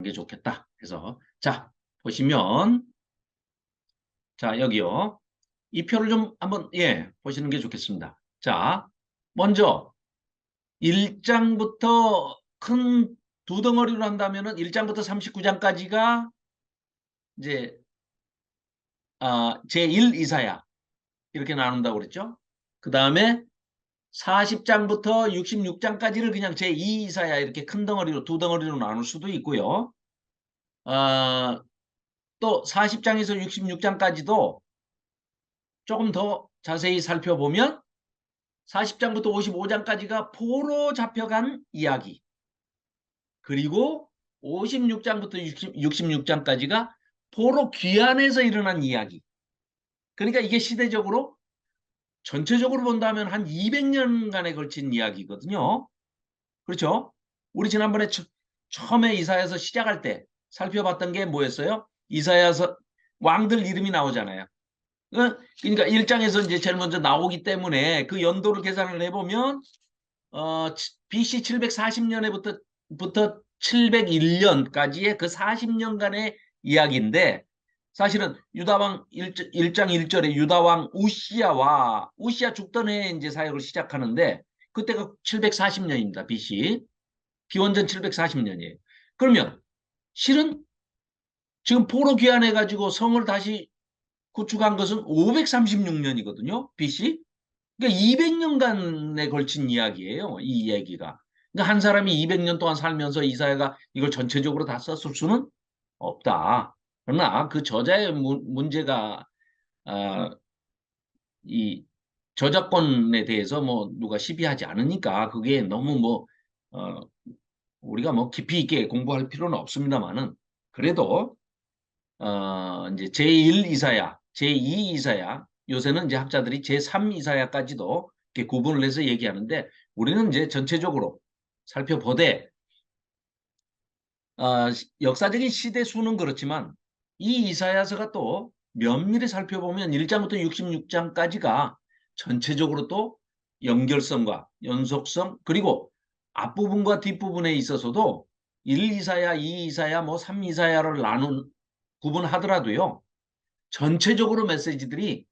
게 좋겠다. 그래서 자 보시면 자 여기요. 이 표를 좀 한번 보시는 게 좋겠습니다. 자 먼저 1장부터 큰 두 덩어리로 한다면은 1장부터 39장까지가 이제 제1 이사야 이렇게 나눈다고 그랬죠. 그 다음에 40장부터 66장까지를 그냥 제2 이사야 이렇게 큰 덩어리로 두 덩어리로 나눌 수도 있고요. 또 40장에서 66장까지도 조금 더 자세히 살펴보면 40장부터 55장까지가 포로 잡혀간 이야기. 그리고 56장부터 66장까지가 포로 귀환에서 일어난 이야기. 그러니까 이게 시대적으로 전체적으로 본다면 한 200년간에 걸친 이야기거든요. 그렇죠? 우리 지난번에 처음에 이사야서 시작할 때 살펴봤던 게 뭐였어요? 이사야서 왕들 이름이 나오잖아요. 그러니까 1장에서 이제 제일 먼저 나오기 때문에 그 연도를 계산을 해보면 BC 740년에부터 701년까지의 그 40년간의 이야기인데 사실은 유다왕 1장 1절에 유다왕 우시야 죽던 해에 이제 사역을 시작하는데 그때가 740년입니다. BC. 기원전 740년이에요. 그러면 실은 지금 포로 귀환해가지고 성을 다시 구축한 것은 536년이거든요. BC. 그러니까 200년간에 걸친 이야기예요. 이 얘기가. 그러니까 한 사람이 200년 동안 살면서 이사야가 이걸 전체적으로 다 썼을 수는 없다. 그러나 그 저자의 문제가 아, 이 저작권에 대해서 뭐 누가 시비하지 않으니까 그게 너무 뭐 어, 우리가 뭐 깊이 있게 공부할 필요는 없습니다만은 그래도 이제 제1 이사야, 제2 이사야, 요새는 이제 학자들이 제3 이사야까지도 이렇게 구분을 해서 얘기하는데 우리는 이제 전체적으로 살펴보되 역사적인 시대 수는 그렇지만 이 이사야서가 또 면밀히 살펴보면 1장부터 66장까지가 전체적으로 또 연결성과 연속성 그리고 앞부분과 뒷부분에 있어서도 1 이사야, 2 이사야, 뭐 3 이사야를 나눈 구분하더라도요. 전체적으로 메시지들이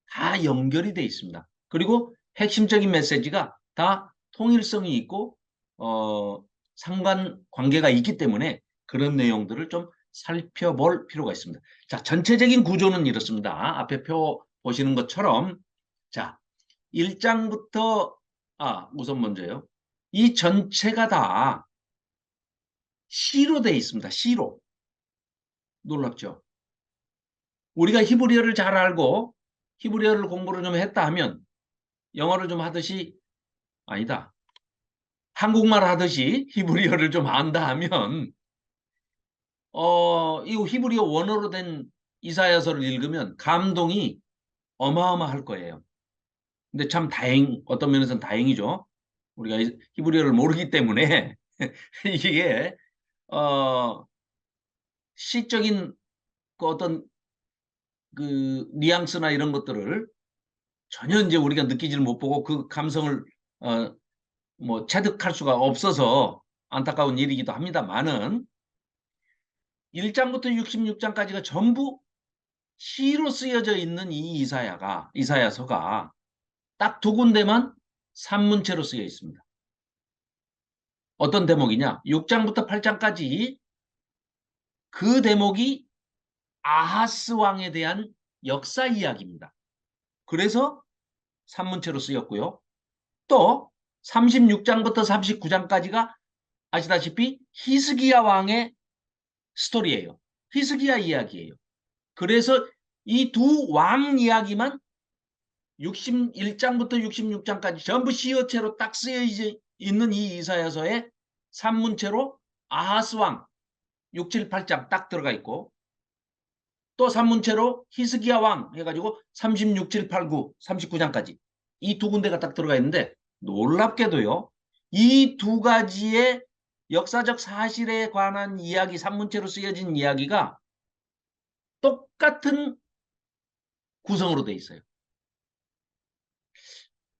다 연결이 돼 있습니다. 그리고 핵심적인 메시지가 다 통일성이 있고 상관관계가 있기 때문에 그런 내용들을 좀 살펴볼 필요가 있습니다. 자, 전체적인 구조는 이렇습니다. 앞에 표 보시는 것처럼 자, 1장부터 우선 먼저요. 이 전체가 다 시로 돼 있습니다. 시로. 놀랍죠? 우리가 히브리어를 잘 알고 히브리어를 공부를 좀 했다 하면 영어를 좀 하듯이 아니다. 한국말 하듯이 히브리어를 좀 안다 하면 이 히브리어 원어로 된 이사야서를 읽으면 감동이 어마어마할 거예요. 근데 참 어떤 면에서는 다행이죠. 우리가 히브리어를 모르기 때문에 이게 시적인 그 어떤 그 뉘앙스나 이런 것들을 전혀 이제 우리가 느끼지를 못 보고 그 감성을 어, 뭐 체득할 수가 없어서 안타까운 일이기도 합니다만은 1장부터 66장까지가 전부 시로 쓰여져 있는 이 이사야서가 딱 두 군데만 산문체로 쓰여 있습니다. 어떤 대목이냐? 6장부터 8장까지 그 대목이 아하스 왕에 대한 역사 이야기입니다. 그래서 산문체로 쓰였고요. 또 36장부터 39장까지가 아시다시피 히스기야 왕의 스토리예요. 히스기야 이야기예요. 그래서 이 두 왕 이야기만 61장부터 66장까지 전부 시어체로 딱 쓰여 있는 이 이사야서에 산문체로 아하스 왕 6, 7, 8장 딱 들어가 있고 또 산문체로 히스기야 왕 해가지고 36, 7, 8, 9, 39장까지 이 두 군데가 딱 들어가 있는데 놀랍게도요. 이 두 가지의 역사적 사실에 관한 이야기, 산문체로 쓰여진 이야기가 똑같은 구성으로 돼 있어요.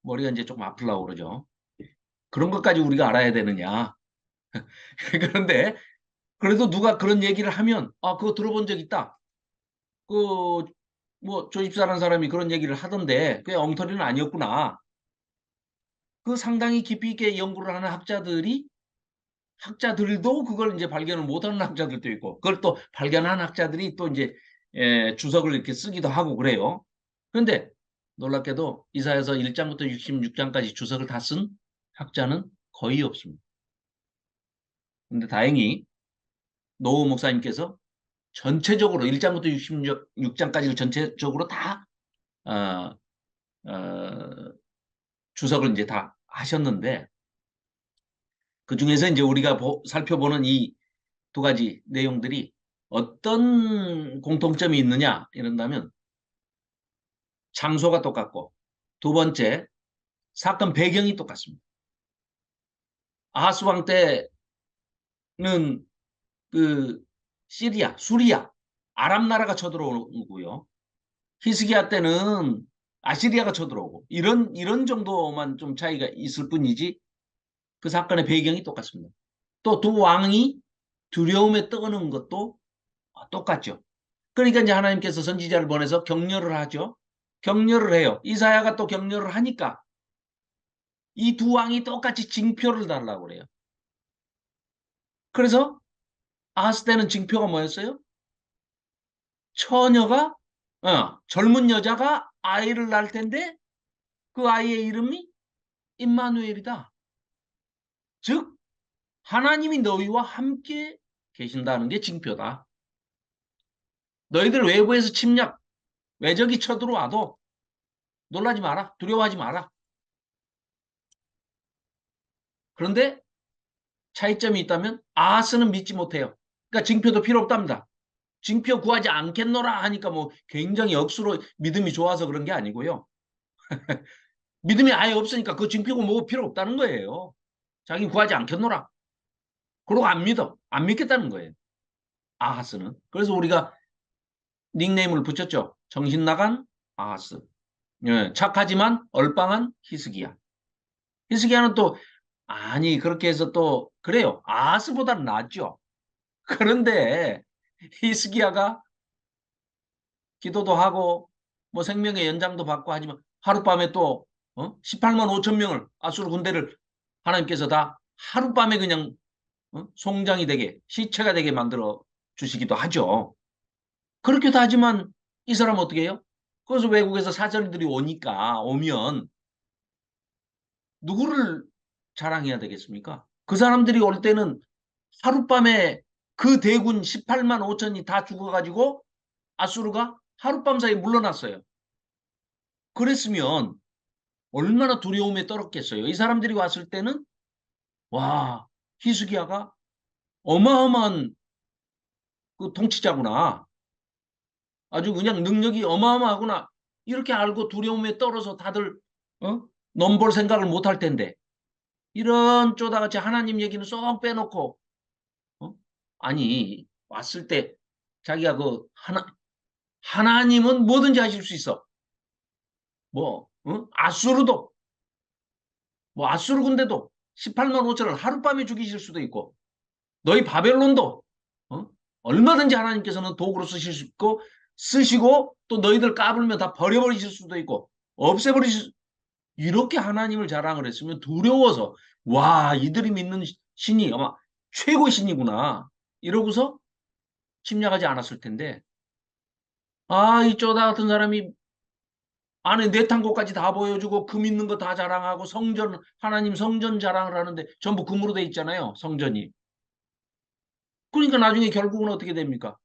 머리가 이제 조금 아플라고 그러죠. 그런 것까지 우리가 알아야 되느냐. 그런데 그래도 누가 그런 얘기를 하면 아 그거 들어본 적 있다. 그 뭐 조집사라는 사람이 그런 얘기를 하던데 그게 엉터리는 아니었구나. 그 상당히 깊이 있게 연구를 하는 학자들도 그걸 이제 발견을 못하는 학자들도 있고 그걸 또 발견한 학자들이 또 이제 주석을 이렇게 쓰기도 하고 그래요. 그런데 놀랍게도 이사야서 1장부터 66장까지 주석을 다 쓴 학자는 거의 없습니다. 근데 다행히 노후 목사님께서 전체적으로 1장부터 66장까지를 전체적으로 다 어, 어, 주석을 이제 다 하셨는데 그 중에서 이제 우리가 살펴보는 이 두 가지 내용들이 어떤 공통점이 있느냐 이런다면 장소가 똑같고 두 번째 사건 배경이 똑같습니다. 아하스 왕 때는 그 시리아, 수리아, 아랍 나라가 쳐들어오고요. 히스기야 때는 아시리아가 쳐들어오고 이런 정도만 좀 차이가 있을 뿐이지 그 사건의 배경이 똑같습니다. 또 두 왕이 두려움에 떠는 것도 똑같죠. 그러니까 이제 하나님께서 선지자를 보내서 격려를 하죠. 격려를 해요. 이사야가 또 격려를 하니까 이 두 왕이 똑같이 징표를 달라고 그래요. 그래서 아하스 때는 징표가 뭐였어요? 처녀가 젊은 여자가 아이를 낳을 텐데 그 아이의 이름이 임마누엘이다. 즉 하나님이 너희와 함께 계신다는 게 징표다. 너희들 외부에서 침략, 외적이 쳐들어와도 놀라지 마라. 두려워하지 마라. 그런데 차이점이 있다면 아하스는 믿지 못해요. 그러니까 징표도 필요 없답니다. 징표 구하지 않겠노라 하니까 뭐 굉장히 억수로 믿음이 좋아서 그런 게 아니고요. 믿음이 아예 없으니까 그 징표가 뭐 필요 없다는 거예요. 자기 구하지 않겠노라. 그러고 안 믿어. 안 믿겠다는 거예요. 아하스는. 그래서 우리가 닉네임을 붙였죠. 정신 나간 아하스. 예, 착하지만 얼빵한 히스기야. 히스기야는 또 아니 그렇게 해서 또 그래요. 아하스보다는 낫죠. 그런데 히스기야가 기도도 하고 뭐 생명의 연장도 받고 하지만 하룻밤에 또 18만 5천 명을 아수르 군대를 하나님께서 다 하룻밤에 그냥 송장이 되게 시체가 되게 만들어 주시기도 하죠. 그렇게도 하지만 이 사람 어떻게 해요? 그래서 외국에서 사절들이 오면 누구를 자랑해야 되겠습니까? 그 사람들이 올 때는 하룻밤에 그 대군 18만 5천이 다 죽어가지고 아수르가 하룻밤 사이에 물러났어요. 그랬으면 얼마나 두려움에 떨었겠어요. 이 사람들이 왔을 때는 와 히스기야가 어마어마한 그 통치자구나. 아주 그냥 능력이 어마어마하구나. 이렇게 알고 두려움에 떨어서 다들 넘볼 생각을 못 할 텐데 이런 쪼다같이 하나님 얘기는 쏙 빼놓고 어? 아니 왔을 때 자기가 그 하나님은 뭐든지 하실 수 있어. 뭐 아수르도 뭐 아수르 군대도 18만 5천을 하룻밤에 죽이실 수도 있고 너희 바벨론도 어? 얼마든지 하나님께서는 도구로 쓰실 수 있고 쓰시고 또 너희들 까불면 다 버려버리실 수도 있고 없애버리실 이렇게 하나님을 자랑을 했으면 두려워서 와 이들이 믿는 신이 아마 최고 신이구나 이러고서 침략하지 않았을 텐데 이 쪼다 같은 사람이 안에 내탄고까지 다 보여주고 금 있는 거 다 자랑하고 성전 하나님 성전 자랑을 하는데 전부 금으로 돼 있잖아요 성전이 그러니까 나중에 결국은 어떻게 됩니까?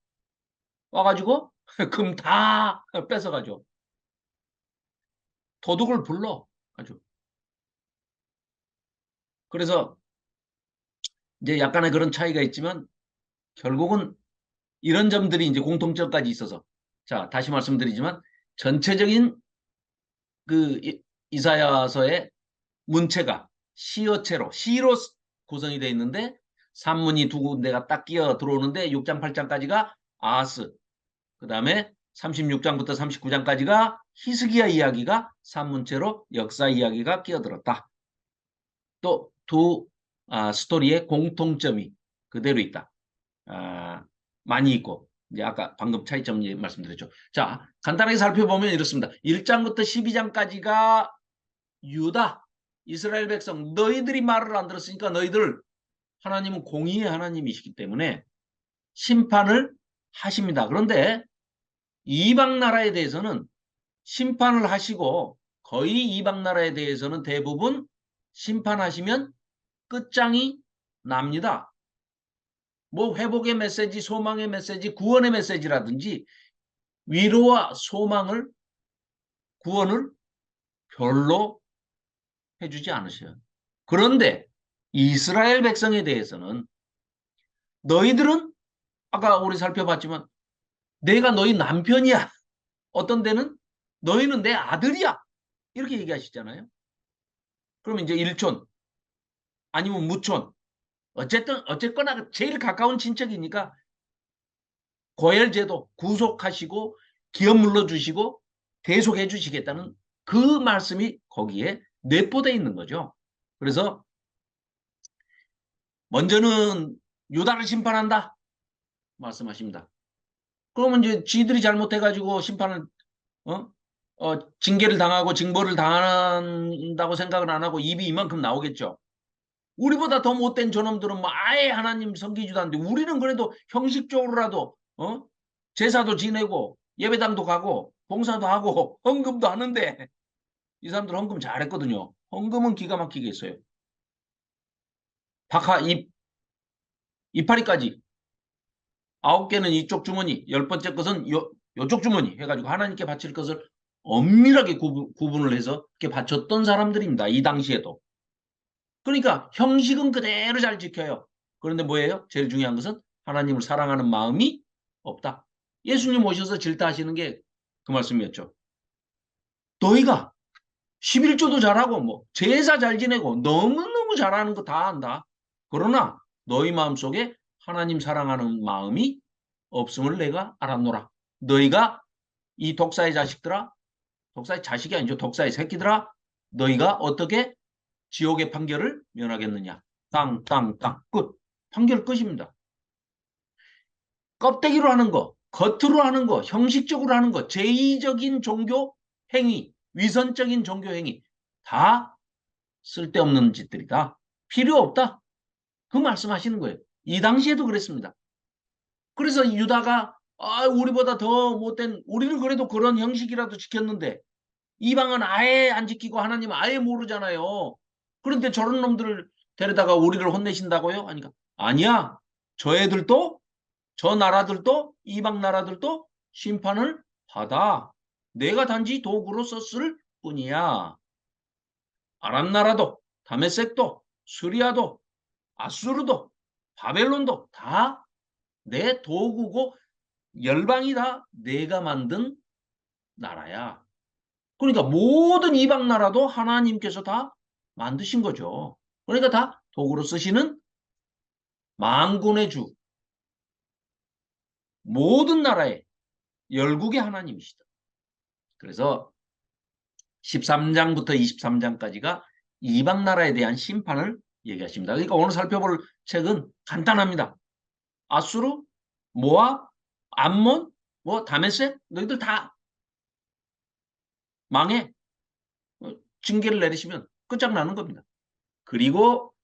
와가지고 금 다 뺏어가죠. 도둑을 불러 아주. 그래서 이제 약간의 그런 차이가 있지만 결국은 이런 점들이 이제 공통점까지 있어서 자 다시 말씀드리지만 전체적인 그 이사야서의 문체가 시로 구성이 되어 있는데 산문이 두 군데가 딱 끼어 들어오는데 6장 8장까지가 아하스 그 다음에 36장부터 39장까지가 히스기야 이야기가 산문체로 역사 이야기가 끼어들었다. 또 두 스토리의 공통점이 그대로 있다. 아, 많이 있고 이제 아까 방금 차이점 말씀드렸죠. 자, 간단하게 살펴보면 이렇습니다. 1장부터 12장까지가 유다, 이스라엘 백성, 너희들이 말을 안 들었으니까 너희들 하나님은 공의의 하나님이시기 때문에 심판을 하십니다. 그런데 이방 나라에 대해서는 심판을 하시고 거의 이방 나라에 대해서는 대부분 심판하시면 끝장이 납니다. 뭐 회복의 메시지, 소망의 메시지, 구원의 메시지라든지 위로와 소망을 구원을 별로 해주지 않으셔요. 그런데 이스라엘 백성에 대해서는 너희들은 아까 우리 살펴봤지만 내가 너희 남편이야. 어떤 데는 너희는 내 아들이야. 이렇게 얘기하시잖아요. 그럼 이제 일촌 아니면 무촌 어쨌거나 제일 가까운 친척이니까 고열제도 구속하시고 기업 물러주시고 대속해 주시겠다는 그 말씀이 거기에 내포되어 있는 거죠. 그래서 먼저는 유다를 심판한다 말씀하십니다. 그러면 이제 지들이 잘못해가지고 심판을 징계를 당하고 징벌을 당한다고 생각을 안 하고 입이 이만큼 나오겠죠. 우리보다 더 못된 저놈들은 뭐 아예 하나님 섬기지도 않는데 우리는 그래도 형식적으로라도 제사도 지내고 예배당도 가고 봉사도 하고 헌금도 하는데 이 사람들 헌금 잘했거든요. 헌금은 기가 막히게 했어요. 박하 이파리까지 9개는 이쪽 주머니, 10번째 것은 요쪽 주머니 해가지고 하나님께 바칠 것을 엄밀하게 구분을 해서 이렇게 바쳤던 사람들입니다. 이 당시에도. 그러니까 형식은 그대로 잘 지켜요. 그런데 뭐예요? 제일 중요한 것은 하나님을 사랑하는 마음이 없다. 예수님 오셔서 질타하시는 게 그 말씀이었죠. 너희가 11조도 잘하고 뭐 제사 잘 지내고 너무너무 잘하는 거 다 한다. 그러나 너희 마음속에 하나님 사랑하는 마음이 없음을 내가 알았노라. 너희가 이 독사의 자식들아, 독사의 자식이 아니죠. 독사의 새끼들아, 너희가 어떻게 지옥의 판결을 면하겠느냐. 땅, 땅, 땅, 끝. 판결 끝입니다. 껍데기로 하는 거, 겉으로 하는 거, 형식적으로 하는 거, 제의적인 종교 행위, 위선적인 종교 행위 다 쓸데없는 짓들이다. 필요 없다. 그 말씀하시는 거예요. 이 당시에도 그랬습니다. 그래서 유다가 우리보다 더 못된 우리는 그래도 그런 형식이라도 지켰는데 이방은 아예 안 지키고 하나님은 아예 모르잖아요. 그런데 저런 놈들을 데려다가 우리를 혼내신다고요? 아니까 아니야. 저 애들도 저 나라들도 이방 나라들도 심판을 받아. 내가 단지 도구로 썼을 뿐이야. 아람 나라도 다메섹도 수리아도 아수르도 바벨론도 다 내 도구고 열방이 다 내가 만든 나라야. 그러니까 모든 이방 나라도 하나님께서 다 만드신 거죠. 그러니까 다 도구로 쓰시는 만군의 주, 모든 나라의 열국의 하나님이시다. 그래서 13장부터 23장까지가 이방 나라에 대한 심판을 얘기하십니다. 그러니까 오늘 살펴볼 책은 간단합니다. 아수르, 모압, 암몬, 뭐 다메섹 너희들 다 망해. 징계를 내리시면 끝장나는 겁니다. 그리고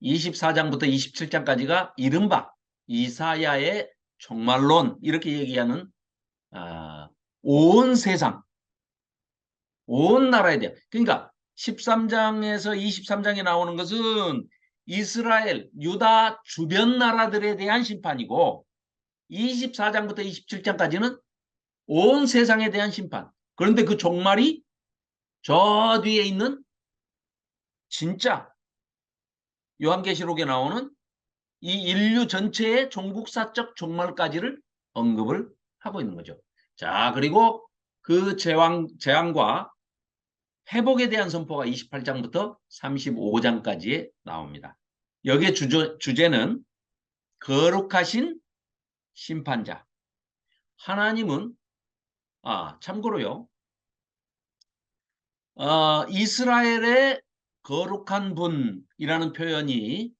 24장부터 27장까지가 이른바 이사야의 종말론 이렇게 얘기하는 온 세상, 온 나라에 대한 그러니까 13장에서 23장에 나오는 것은 이스라엘, 유다 주변 나라들에 대한 심판이고 24장부터 27장까지는 온 세상에 대한 심판. 그런데 그 종말이 저 뒤에 있는 진짜 요한계시록에 나오는 이 인류 전체의 종국사적 종말까지를 언급을 하고 있는 거죠. 자, 그리고 그 재앙과 회복에 대한 선포가 28장부터 35장까지에 나옵니다. 여기에 주제는 거룩하신 심판자. 하나님은 참고로요. 이스라엘의 거룩한 분이라는 표현이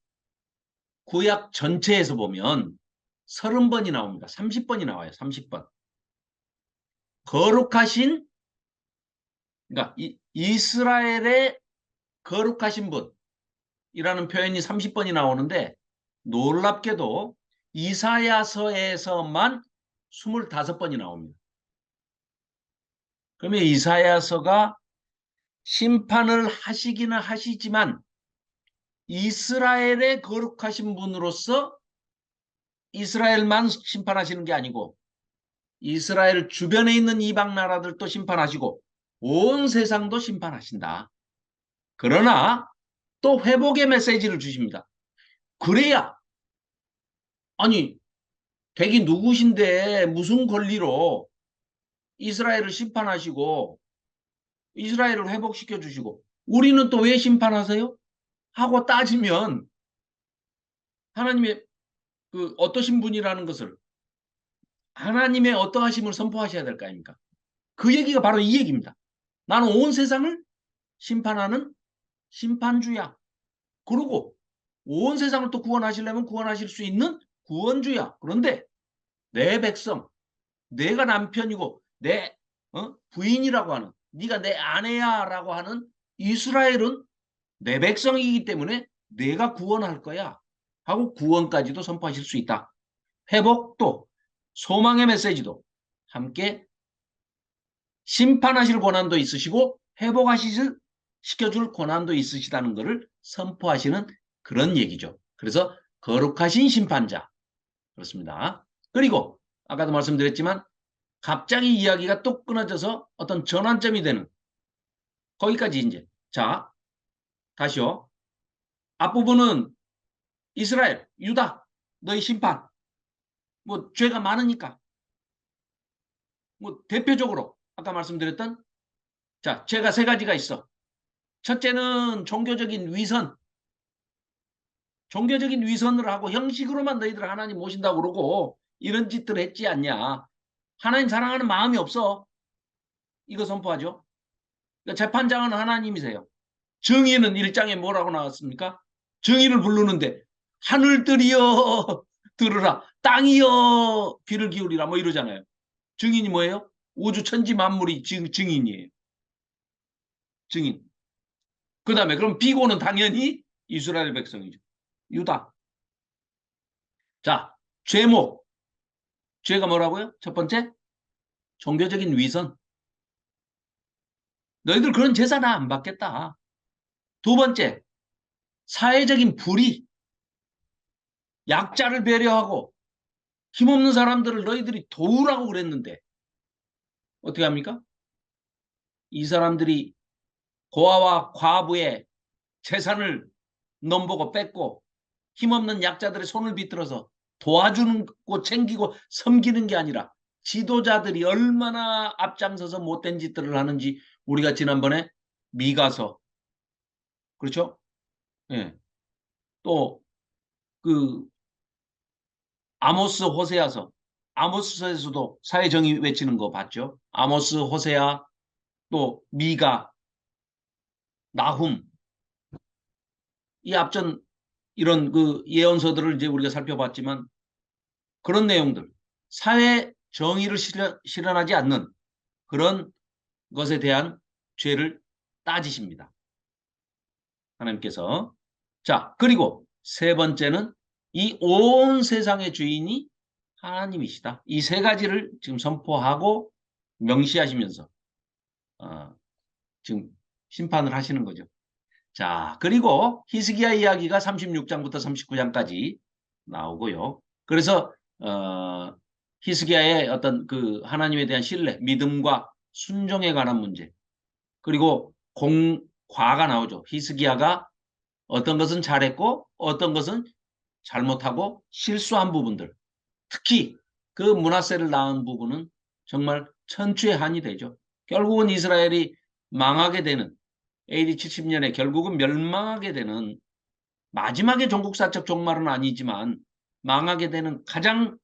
구약 전체에서 보면 30번이 나옵니다. 30번이 나와요. 30번. 거룩하신, 그러니까 이스라엘의 거룩하신 분이라는 표현이 30번이 나오는데 놀랍게도 이사야서에서만 25번이 나옵니다. 그러면 이사야서가 심판을 하시기는 하시지만 이스라엘의 거룩하신 분으로서 이스라엘만 심판하시는 게 아니고 이스라엘 주변에 있는 이방 나라들도 심판하시고 온 세상도 심판하신다. 그러나 또 회복의 메시지를 주십니다. 그래야 아니 백이 누구신데 무슨 권리로 이스라엘을 심판하시고 이스라엘을 회복시켜 주시고 우리는 또 왜 심판하세요? 하고 따지면 하나님의 그 어떠신 분이라는 것을 하나님의 어떠하심을 선포하셔야 될 거 아닙니까? 그 얘기가 바로 이 얘기입니다. 나는 온 세상을 심판하는 심판주야. 그리고 온 세상을 또 구원하시려면 구원하실 수 있는 구원주야. 그런데 내 백성, 내가 남편이고 내 부인이라고 하는 네가 내 아내야 라고 하는 이스라엘은 내 백성이기 때문에 내가 구원할 거야 하고 구원까지도 선포하실 수 있다. 회복도 소망의 메시지도 함께 심판하실 권한도 있으시고 시켜줄 권한도 있으시다는 것을 선포하시는 그런 얘기죠. 그래서 거룩하신 심판자 그렇습니다. 그리고 아까도 말씀드렸지만 갑자기 이야기가 또 끊어져서 어떤 전환점이 되는 거기까지 이제 자 다시요. 앞부분은 이스라엘, 유다 너희 심판 뭐 죄가 많으니까 뭐 대표적으로 아까 말씀드렸던 자 죄가 세 가지가 있어. 첫째는 종교적인 위선. 종교적인 위선을 하고 형식으로만 너희들 하나님 모신다고 그러고 이런 짓들을 했지 않냐. 하나님 사랑하는 마음이 없어. 이거 선포하죠. 그러니까 재판장은 하나님이세요. 정의는 1장에 뭐라고 나왔습니까? 정의를 부르는데 하늘들이여 들으라 땅이여 귀를 기울이라 뭐 이러잖아요. 증인이 뭐예요? 우주 천지 만물이 증인이에요. 증인. 그 다음에 그럼 비고는 당연히 이스라엘 백성이죠. 유다. 자, 죄목. 죄가 뭐라고요? 첫 번째, 종교적인 위선. 너희들 그런 제사 나 안 받겠다. 두 번째, 사회적인 불의. 약자를 배려하고 힘없는 사람들을 너희들이 도우라고 그랬는데 어떻게 합니까? 이 사람들이 고아와 과부의 재산을 넘보고 뺏고 힘없는 약자들의 손을 비틀어서 도와주는 거 챙기고 섬기는 게 아니라 지도자들이 얼마나 앞장서서 못된 짓들을 하는지 우리가 지난번에 미가서 그렇죠? 예. 또 그 아모스 호세아서 아모스에서도 사회정의 외치는 거 봤죠? 아모스 호세아 또 미가 나훔 이 앞전 이런 그 예언서들을 이제 우리가 살펴봤지만 그런 내용들 사회 정의를 실현하지 않는 그런 것에 대한 죄를 따지십니다. 하나님께서. 자, 그리고 세 번째는 이 온 세상의 주인이 하나님이시다. 이 세 가지를 지금 선포하고 명시하시면서 지금 심판을 하시는 거죠. 자, 그리고 히스기야 이야기가 36장부터 39장까지 나오고요. 그래서 히스기야의 어떤 그 하나님에 대한 신뢰, 믿음과 순종에 관한 문제, 그리고 과가 나오죠. 히스기야가 어떤 것은 잘했고 어떤 것은 잘못하고 실수한 부분들, 특히 그 므낫세를 낳은 부분은 정말 천추의 한이 되죠. 결국은 이스라엘이 망하게 되는 AD 70년에 결국은 멸망하게 되는 마지막에 종국사적 종말은 아니지만 망하게 되는 가장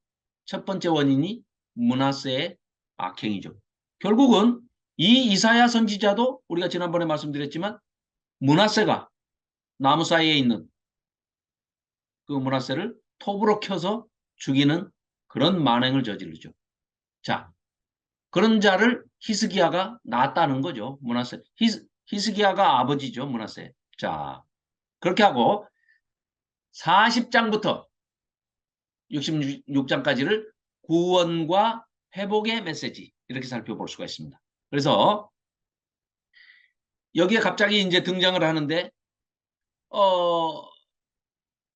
첫 번째 원인이 므낫세의 악행이죠. 결국은 이 이사야 선지자도 우리가 지난번에 말씀드렸지만 므낫세가 나무 사이에 있는 그 므낫세를 톱으로 켜서 죽이는 그런 만행을 저지르죠. 자, 그런 자를 히스기야가 낳았다는 거죠. 므낫세. 히스기야가 아버지죠. 므낫세. 자, 그렇게 하고 40장부터 66장까지를 구원과 회복의 메시지 이렇게 살펴볼 수가 있습니다. 그래서 여기에 갑자기 이제 등장을 하는데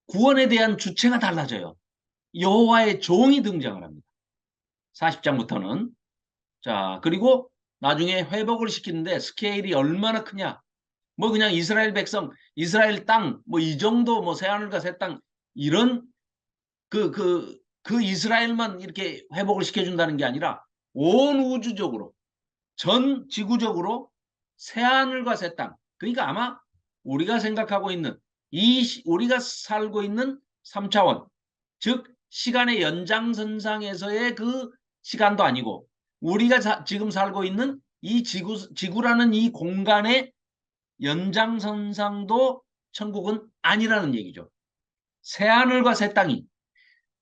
구원에 대한 주체가 달라져요. 여호와의 종이 등장을 합니다. 40장부터는. 자, 그리고 나중에 회복을 시키는데 스케일이 얼마나 크냐. 뭐 그냥 이스라엘 백성, 이스라엘 땅, 뭐 이 정도 뭐 새하늘과 새 땅 이런 그 이스라엘만 이렇게 회복을 시켜준다는 게 아니라 온 우주적으로 전 지구적으로 새하늘과 새 땅. 그러니까 아마 우리가 생각하고 있는 우리가 살고 있는 3차원, 즉 시간의 연장선상에서의 그 시간도 아니고 우리가 지금 살고 있는 이 지구라는 이 공간의 연장선상도 천국은 아니라는 얘기죠. 새하늘과 새 땅이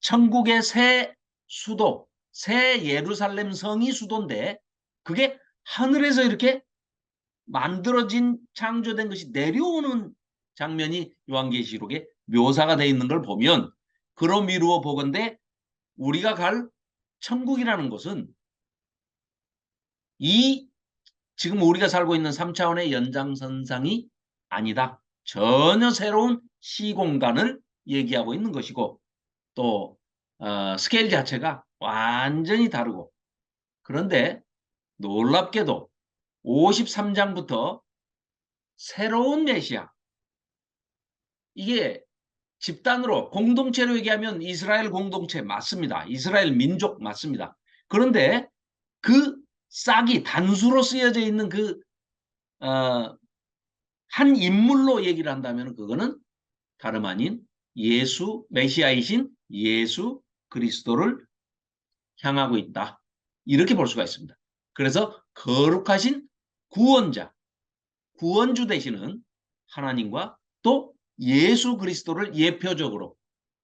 천국의 새 수도, 새 예루살렘 성이 수도인데 그게 하늘에서 이렇게 만들어진 창조된 것이 내려오는 장면이 요한계시록에 묘사가 되어 있는 걸 보면 그로 미루어 보건대 우리가 갈 천국이라는 것은 이 지금 우리가 살고 있는 3차원의 연장선상이 아니다. 전혀 새로운 시공간을 얘기하고 있는 것이고 또 스케일 자체가 완전히 다르고 그런데 놀랍게도 53장부터 새로운 메시아 이게 집단으로 공동체로 얘기하면 이스라엘 공동체 맞습니다. 이스라엘 민족 맞습니다. 그런데 그 싹이 단수로 쓰여져 있는 한 인물로 얘기를 한다면 그거는 다름 아닌 예수 메시아이신 예수 그리스도를 향하고 있다. 이렇게 볼 수가 있습니다. 그래서 거룩하신 구원자, 구원주 되시는 하나님과 또 예수 그리스도를 예표적으로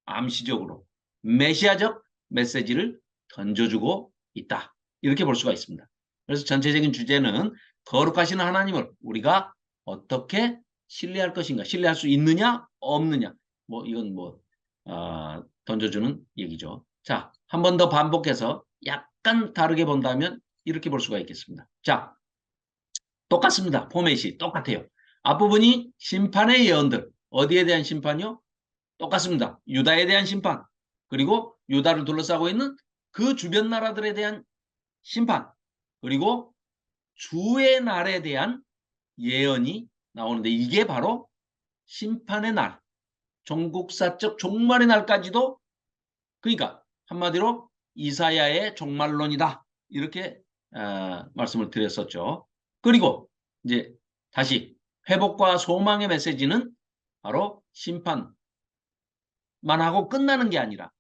암시적으로 메시아적 메시지를 던져주고 있다. 이렇게 볼 수가 있습니다. 그래서 전체적인 주제는 거룩하신 하나님을 우리가 어떻게 신뢰할 것인가, 신뢰할 수 있느냐, 없느냐. 뭐 이건 던져주는 얘기죠. 자, 한 번 더 반복해서 약간 다르게 본다면 이렇게 볼 수가 있겠습니다. 자, 똑같습니다. 포맷이 똑같아요. 앞부분이 심판의 예언들. 어디에 대한 심판이요? 똑같습니다. 유다에 대한 심판. 그리고 유다를 둘러싸고 있는 그 주변 나라들에 대한 심판. 그리고 주의 날에 대한 예언이 나오는데 이게 바로 심판의 날. 종국사적 종말의 날까지도 그러니까 한마디로 이사야의 종말론이다. 이렇게 말씀을 드렸었죠. 그리고 이제 다시 회복과 소망의 메시지는 바로 심판만 하고 끝나는 게 아니라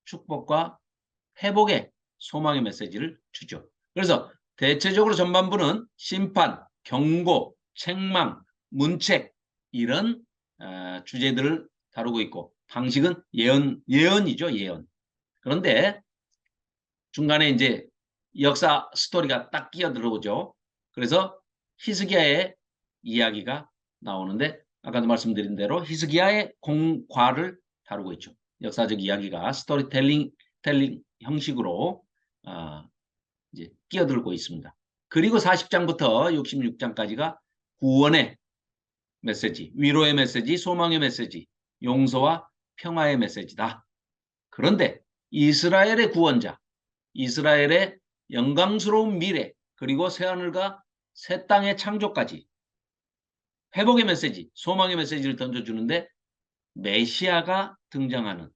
축복과 회복의 소망의 메시지를 주죠. 그래서 대체적으로 전반부는 심판, 경고, 책망, 문책 이런 주제들을 다루고 있고 방식은 예언이죠. 예언. 그런데 중간에 이제 역사 스토리가 딱 끼어 들어오죠. 그래서 히스기야의 이야기가 나오는데 아까도 말씀드린 대로 히스기야의 공과를 다루고 있죠. 역사적 이야기가 스토리텔링 형식으로 이제 끼어들고 있습니다. 그리고 40장부터 66장까지가 구원의 메시지, 위로의 메시지, 소망의 메시지, 용서와 평화의 메시지다. 그런데 이스라엘의 구원자, 이스라엘의 영광스러운 미래, 그리고 새하늘과 새 땅의 창조까지 회복의 메시지, 소망의 메시지를 던져주는데 메시아가 등장하는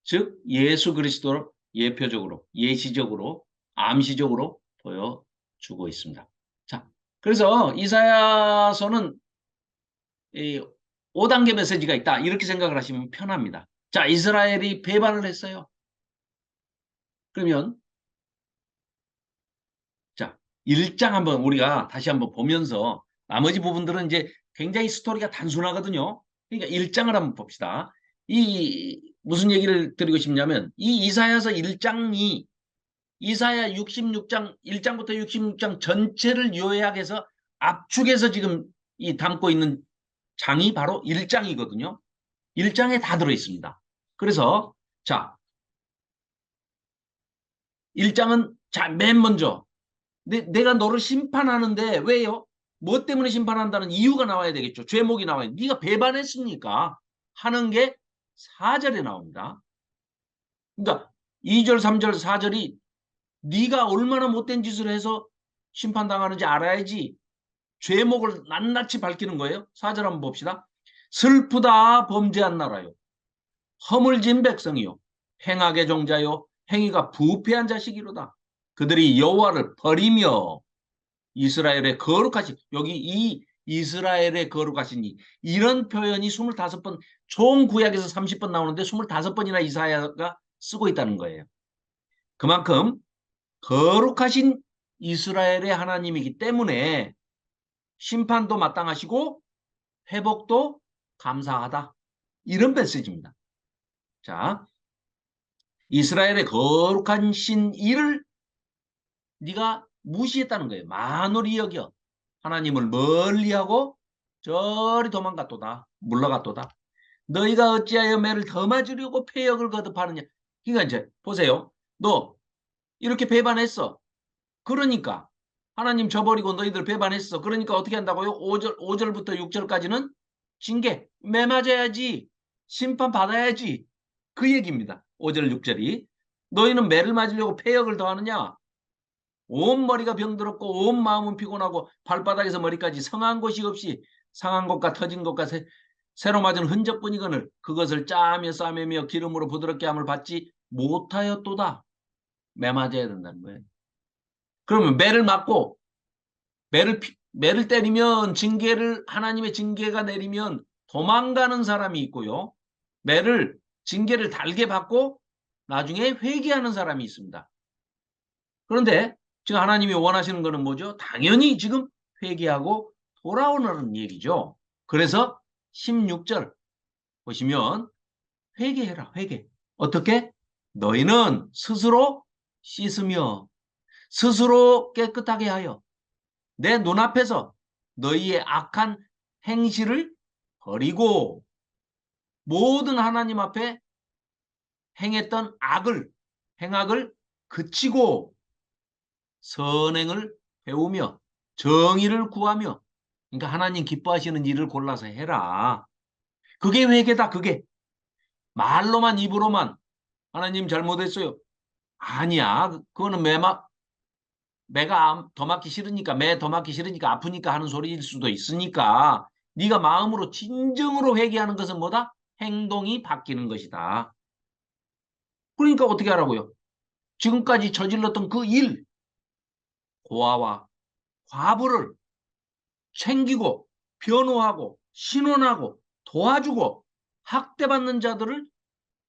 즉 예수 그리스도를 예표적으로, 예시적으로, 암시적으로 보여주고 있습니다. 자, 그래서 이사야서는 이 5단계 메시지가 있다. 이렇게 생각을 하시면 편합니다. 자, 이스라엘이 배반을 했어요. 그러면 자, 1장 한번 우리가 다시 한번 보면서 나머지 부분들은 이제 굉장히 스토리가 단순하거든요. 그러니까 1장을 한번 봅시다. 이 무슨 얘기를 드리고 싶냐면 이 이사야서 1장이 이사야 66장 1장부터 66장 전체를 요약해서 압축해서 지금 이 담고 있는 장이 바로 1장이거든요. 1장에 다 들어 있습니다. 그래서 자, 1장은 자, 맨 먼저 내가 너를 심판하는데 왜요? 뭐 때문에 심판한다는 이유가 나와야 되겠죠. 죄목이 나와야 돼. 네가 배반했으니까 하는 게 4절에 나옵니다. 그러니까 2절, 3절, 4절이 네가 얼마나 못된 짓을 해서 심판당하는지 알아야지 죄목을 낱낱이 밝히는 거예요. 4절 한번 봅시다. 슬프다 범죄한 나라요. 허물진 백성이요. 행악의 종자요. 행위가 부패한 자식이로다. 그들이 여호와를 버리며 이스라엘의 거룩하신 여기 이 이스라엘의 거룩하시니 이런 표현이 25번 총 구약에서 30번 나오는데 25번이나 이사야가 쓰고 있다는 거예요. 그만큼 거룩하신 이스라엘의 하나님이기 때문에 심판도 마땅하시고 회복도 감사하다. 이런 메시지입니다. 자, 이스라엘의 거룩한 신 이를 네가 무시했다는 거예요. 만홀히 여겨. 하나님을 멀리하고 저리 도망갔도다. 물러갔도다. 너희가 어찌하여 매를 더 맞으려고 패역을 거듭하느냐. 그러니까 이제 보세요. 너 이렇게 배반했어. 그러니까 하나님 저버리고 너희들 배반했어. 그러니까 어떻게 한다고요? 5절부터 6절까지는 징계, 매 맞아야지. 심판 받아야지. 그 얘기입니다. 5절, 6절이. 너희는 매를 맞으려고 패역을 더하느냐? 온 머리가 병들었고 온 마음은 피곤하고 발바닥에서 머리까지 성한 곳이 없이 상한 것과 터진 것과 새로 맞은 흔적뿐이거늘 그것을 짜며 싸매며 기름으로 부드럽게 함을 받지 못하였도다. 매 맞아야 된다는 거예요. 그러면 매를 맞고 매를 때리면 징계를 하나님의 징계가 내리면 도망가는 사람이 있고요. 매를 징계를 달게 받고 나중에 회개하는 사람이 있습니다. 그런데 지금 하나님이 원하시는 것은 뭐죠? 당연히 지금 회개하고 돌아오는 얘기죠. 그래서 16절 보시면 회개해라. 회개. 어떻게? 너희는 스스로 씻으며 스스로 깨끗하게 하여 내 눈앞에서 너희의 악한 행실을 버리고 모든 하나님 앞에 행했던 행악을 그치고 선행을 배우며 정의를 구하며 그러니까 하나님 기뻐하시는 일을 골라서 해라. 그게 회개다. 그게 말로만 입으로만 하나님 잘못했어요. 아니야. 그거는 매가 더 맞기 싫으니까 매 더 맞기 싫으니까 아프니까 하는 소리일 수도 있으니까 네가 마음으로 진정으로 회개하는 것은 뭐다? 행동이 바뀌는 것이다. 그러니까 어떻게 하라고요? 지금까지 저질렀던 그 일, 고아와 과부를 챙기고 변호하고 신원하고 도와주고 학대받는 자들을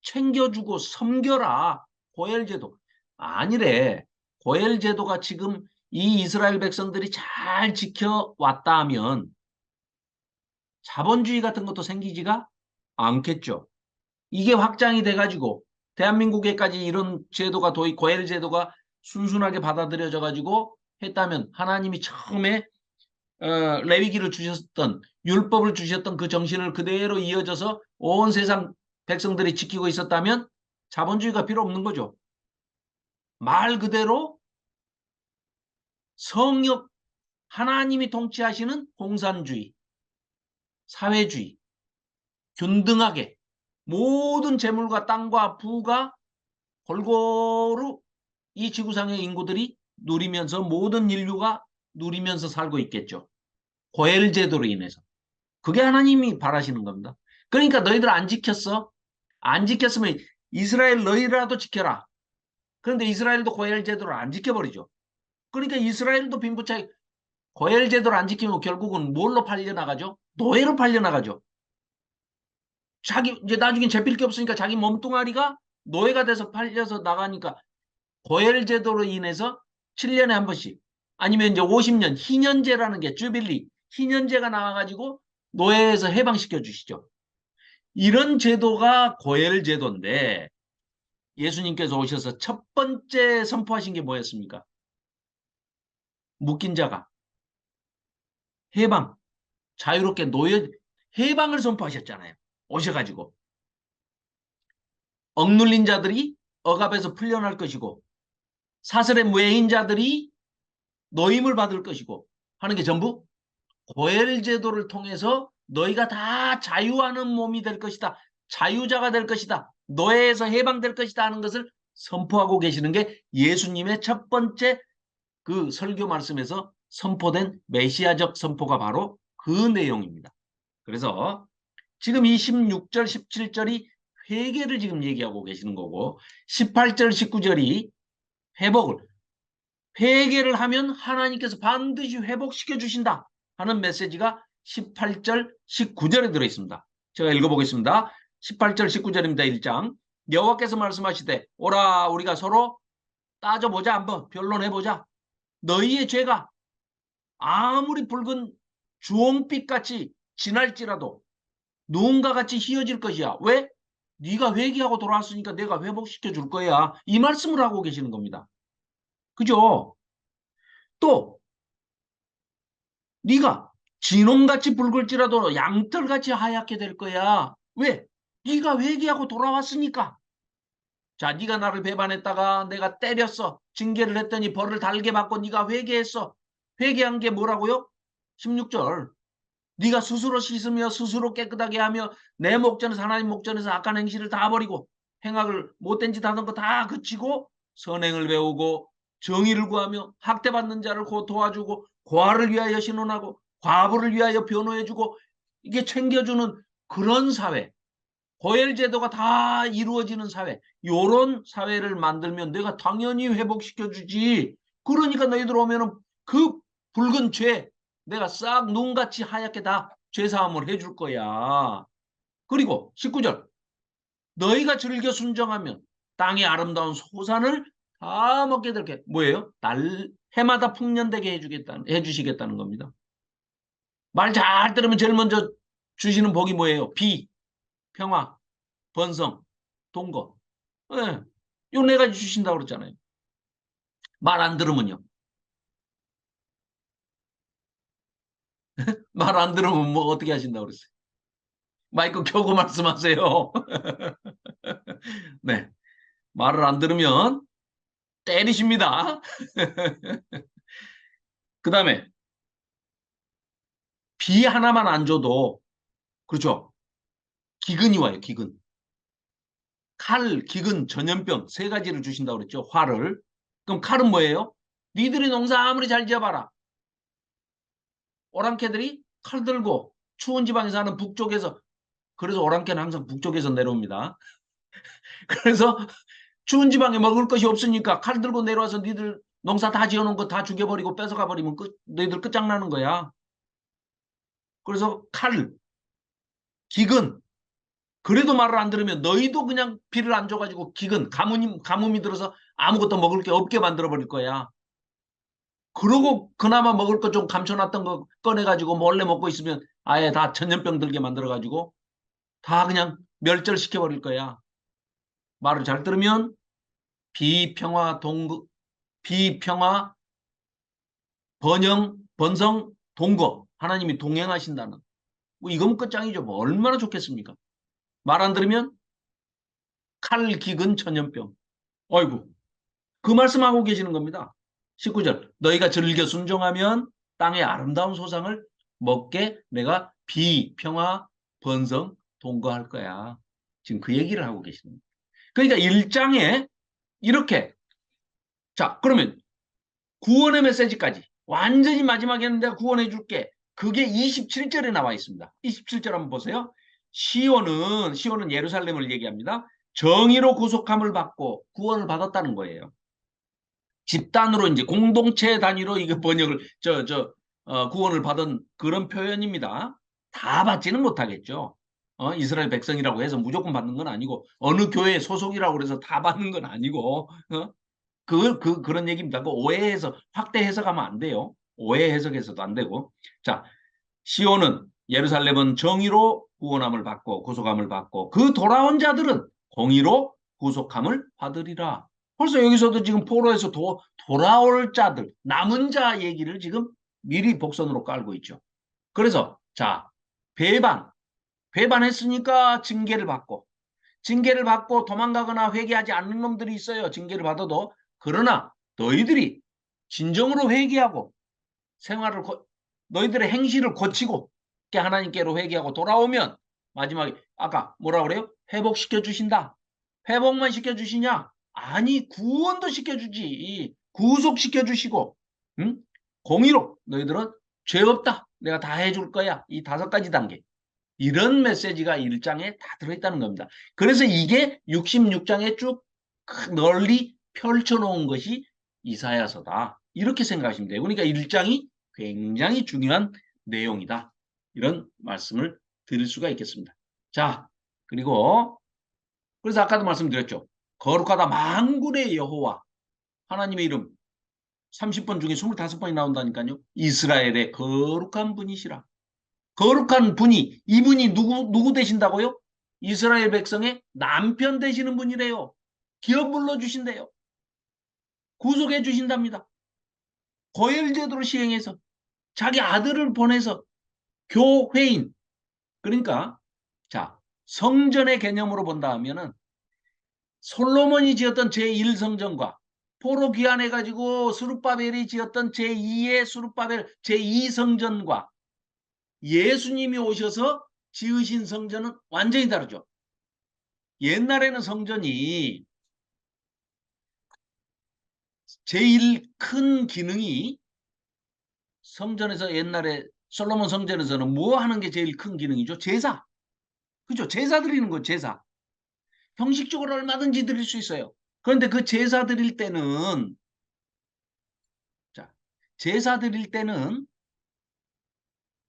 챙겨주고 섬겨라. 고엘제도. 아니래. 고엘제도가 지금 이 이스라엘 백성들이 잘 지켜왔다 하면 자본주의 같은 것도 생기지가 않겠죠. 이게 확장이 돼가지고 대한민국에까지 이런 제도가 고엘제도가 순순하게 받아들여져 가지고 했다면 하나님이 처음에 레위기를 주셨던 율법을 주셨던 그 정신을 그대로 이어져서 온 세상 백성들이 지키고 있었다면 자본주의가 필요 없는 거죠. 말 그대로 성역 하나님이 통치하시는 공산주의, 사회주의, 균등하게 모든 재물과 땅과 부가 골고루 이 지구상의 인구들이 누리면서 모든 인류가 누리면서 살고 있겠죠. 고엘 제도로 인해서. 그게 하나님이 바라시는 겁니다. 그러니까 너희들 안 지켰어? 안 지켰으면 이스라엘 너희라도 지켜라. 그런데 이스라엘도 고엘 제도를 안 지켜버리죠. 그러니까 이스라엘도 빈부차익 고엘 제도를 안 지키면 결국은 뭘로 팔려나가죠? 노예로 팔려나가죠. 이제 나중에 잡힐 게 없으니까 자기 몸뚱아리가 노예가 돼서 팔려서 나가니까 고엘 제도로 인해서 7년에 한 번씩 아니면 이제 50년 희년제라는 게 주빌리 희년제가 나와가지고 노예에서 해방시켜 주시죠. 이런 제도가 고엘 제도인데 예수님께서 오셔서 첫 번째 선포하신 게 뭐였습니까? 묶인 자가 해방, 자유롭게 해방을 선포하셨잖아요. 오셔가지고 억눌린 자들이 억압에서 풀려날 것이고 사슬의 무해인 자들이 노임을 받을 것이고 하는 게 전부 고엘 제도를 통해서 너희가 다 자유하는 몸이 될 것이다. 자유자가 될 것이다. 노예에서 해방될 것이다 하는 것을 선포하고 계시는 게 예수님의 첫 번째 그 설교 말씀에서 선포된 메시아적 선포가 바로 그 내용입니다. 그래서 지금 이 16절, 17절이 회개를 지금 얘기하고 계시는 거고 18절, 19절이 회개를 하면 하나님께서 반드시 회복시켜 주신다 하는 메시지가 18절, 19절에 들어있습니다. 제가 읽어보겠습니다. 18절, 19절입니다. 1장. 여호와께서 말씀하시되 오라 우리가 서로 따져보자 한번 변론해보자. 너희의 죄가 아무리 붉은 주홍빛같이 진할지라도 누군가 같이 희어질 것이야. 왜? 네가 회개하고 돌아왔으니까 내가 회복시켜 줄 거야. 이 말씀을 하고 계시는 겁니다. 그죠? 또 네가 진홍같이 붉을지라도 양털같이 하얗게 될 거야. 왜? 네가 회개하고 돌아왔으니까. 자, 네가 나를 배반했다가 내가 때렸어. 징계를 했더니 벌을 달게 받고 네가 회개했어. 회개한 게 뭐라고요? 16절. 네가 스스로 씻으며 스스로 깨끗하게 하며 내 목전에서 하나님 목전에서 악한 행실을 다 버리고 행악을 못된 짓 하던 거 다 그치고 선행을 배우고 정의를 구하며 학대받는 자를 도와주고 고아를 위하여 신원하고 과부를 위하여 변호해주고 이게 챙겨주는 그런 사회, 고엘 제도가 다 이루어지는 사회, 이런 사회를 만들면 내가 당연히 회복시켜주지. 그러니까 너희들 오면은 그 붉은 죄 내가 싹 눈같이 하얗게 다 죄사함을 해줄 거야. 그리고 19절 너희가 즐겨 순정하면 땅의 아름다운 소산을 다 먹게 될 게 뭐예요? 해마다 풍년되게 해주시겠다는 겁니다. 말 잘 들으면 제일 먼저 주시는 복이 뭐예요? 평화, 번성, 동거. 예. 요 네 가지 주신다고 그랬잖아요. 말 안 들으면요. 말 안 들으면 뭐 어떻게 하신다고 그랬어요? 마이크 켜고 말씀하세요. 네. 말을 안 들으면 때리십니다. 그 다음에 비 하나만 안 줘도 그렇죠. 기근이 와요. 기근. 기근, 전염병 세 가지를 주신다고 그랬죠. 화를. 그럼 칼은 뭐예요? 니들이 농사 아무리 잘 지어봐라. 오랑캐들이 칼 들고 추운 지방에 사는 북쪽에서 그래서 오랑캐는 항상 북쪽에서 내려옵니다. 그래서 추운 지방에 먹을 것이 없으니까 칼 들고 내려와서 니들 농사 다 지어놓은 거 다 죽여버리고 뺏어가 버리면 너희들 끝장나는 거야. 그래서 기근. 그래도 말을 안 들으면 너희도 그냥 비를 안 줘가지고 가뭄이 들어서 아무것도 먹을 게 없게 만들어버릴 거야. 그러고 그나마 먹을 거 좀 감춰놨던 거 꺼내가지고 몰래 먹고 있으면 아예 다 전염병 들게 만들어가지고 다 그냥 멸절시켜버릴 거야. 말을 잘 들으면 비평화, 비평화, 번성, 동거. 하나님이 동행하신다는. 뭐 이건 끝장이죠. 뭐 얼마나 좋겠습니까? 말 안 들으면 기근, 전염병. 어이구. 그 말씀하고 계시는 겁니다. 19절. 너희가 즐겨 순종하면 땅의 아름다운 소상을 먹게 내가 평화, 번성, 동거할 거야. 지금 그 얘기를 하고 계시는 겁니다. 그러니까 1장에 이렇게 자 그러면 구원의 메시지까지 완전히 마지막에는 내가 구원해 줄게. 그게 27절에 나와 있습니다. 27절 한번 보세요. 시온은 예루살렘을 얘기합니다. 정의로 구속함을 받고 구원을 받았다는 거예요. 집단으로 이제 공동체 단위로 이거 번역을 구원을 받은 그런 표현입니다. 다 받지는 못하겠죠. 이스라엘 백성이라고 해서 무조건 받는 건 아니고 어느 교회 소속이라고 해서 다 받는 건 아니고 그런 얘기입니다. 그 오해해서 확대 해석하면 안 돼요. 오해 해석해서도 안 되고. 자, 시온은 예루살렘은 정의로 구원함을 받고 구속함을 받고 그 돌아온 자들은 공의로 구속함을 받으리라. 벌써 여기서도 지금 포로에서 돌아올 자들, 남은 자 얘기를 지금 미리 복선으로 깔고 있죠. 그래서 자, 배반했으니까 징계를 받고 도망가거나 회개하지 않는 놈들이 있어요. 징계를 받아도. 그러나 너희들이 진정으로 회개하고 생활을 너희들의 행실을 고치고 하나님께로 회개하고 돌아오면 마지막에 아까 뭐라 그래요? 회복시켜 주신다. 회복만 시켜 주시냐? 아니, 구원도 시켜 주지. 구속시켜 주시고, 응? 공의로 너희들은 죄 없다. 내가 다 해줄 거야. 이 5가지 단계. 이런 메시지가 1장에 다 들어있다는 겁니다. 그래서 이게 66장에 쭉 널리 펼쳐놓은 것이 이사야서다. 이렇게 생각하시면 돼요. 그러니까 1장이 굉장히 중요한 내용이다. 이런 말씀을 드릴 수가 있겠습니다. 자, 그리고 그래서 아까도 말씀드렸죠. 거룩하다 만군의 여호와 하나님의 이름 30번 중에 25번이 나온다니까요. 이스라엘의 거룩한 분이시라. 거룩한 분이 이분이 누구 되신다고요? 이스라엘 백성의 남편 되시는 분이래요. 기업 불러주신대요. 구속해 주신답니다. 고혈제도를 시행해서 자기 아들을 보내서 교회인 그러니까 자 성전의 개념으로 본다 하면은 솔로몬이 지었던 제1성전과 포로 귀환해가지고 스룹바벨이 지었던 제2의 스룹바벨 제2성전과 예수님이 오셔서 지으신 성전은 완전히 다르죠. 옛날에는 성전이 제일 큰 기능이 성전에서 옛날에 솔로몬 성전에서는 뭐 하는 게 제일 큰 기능이죠? 제사. 그죠? 제사 드리는 거 제사. 형식적으로 얼마든지 드릴 수 있어요. 그런데 그 제사 드릴 때는 자, 제사 드릴 때는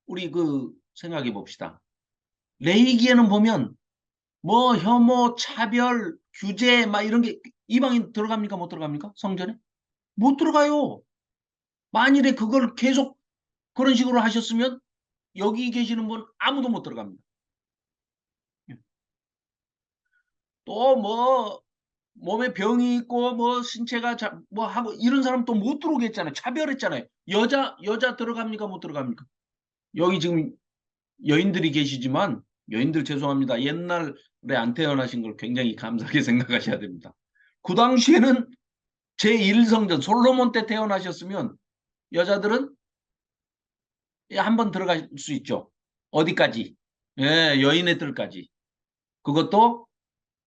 우리 그 생각해 봅시다. 레위기에는 보면 뭐 혐오, 차별, 규제 막 이런 게 이방인 들어갑니까? 못 들어갑니까? 성전에? 못 들어가요. 만일에 그걸 계속 그런 식으로 하셨으면 여기 계시는 분 아무도 못 들어갑니다. 또 뭐 몸에 병이 있고 뭐 신체가 뭐 하고 이런 사람 또 못 들어오게 했잖아요. 차별했잖아요. 여자 들어갑니까? 못 들어갑니까? 여기 지금 여인들이 계시지만 여인들 죄송합니다. 옛날에 안 태어나신 걸 굉장히 감사하게 생각하셔야 됩니다. 그 당시에는 제1성전 솔로몬 때 태어나셨으면 여자들은 한 번 들어갈 수 있죠. 어디까지? 예, 여인의 뜰까지. 그것도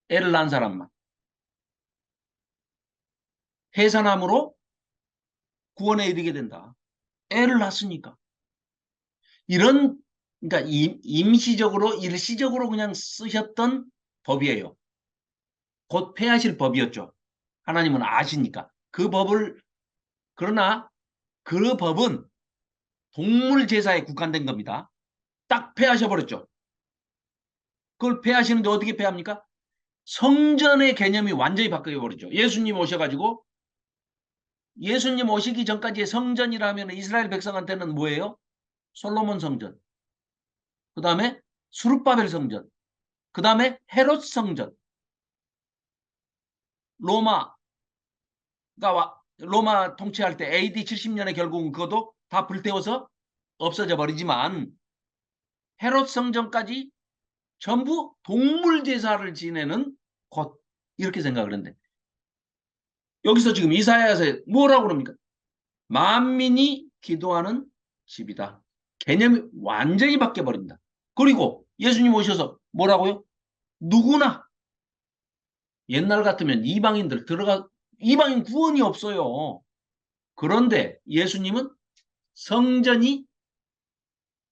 애를 낳은 사람만. 해산함으로 구원에 이르게 된다. 애를 낳았으니까. 이런 그러니까 임시적으로 일시적으로 그냥 쓰셨던 법이에요. 곧 폐하실 법이었죠. 하나님은 아시니까. 그 법을 그러나 그 법은 동물 제사에 국한된 겁니다. 딱 폐하셔 버렸죠. 그걸 폐하시는데 어떻게 폐합니까? 성전의 개념이 완전히 바뀌어 버리죠. 예수님 오셔가지고 예수님 오시기 전까지의 성전이라면 이스라엘 백성한테는 뭐예요? 솔로몬 성전. 그 다음에 수룹바벨 성전. 그 다음에 헤롯 성전. 로마 통치할 때 AD 70년에 결국은 그것도 다 불태워서 없어져 버리지만 헤롯 성전까지 전부 동물 제사를 지내는 곳 이렇게 생각을 했는데 여기서 지금 이사야서 뭐라고 그럽니까? 만민이 기도하는 집이다. 개념이 완전히 바뀌어 버립니다. 그리고 예수님 오셔서 뭐라고요? 누구나 옛날 같으면 이방인 구원이 없어요. 그런데 예수님은 성전이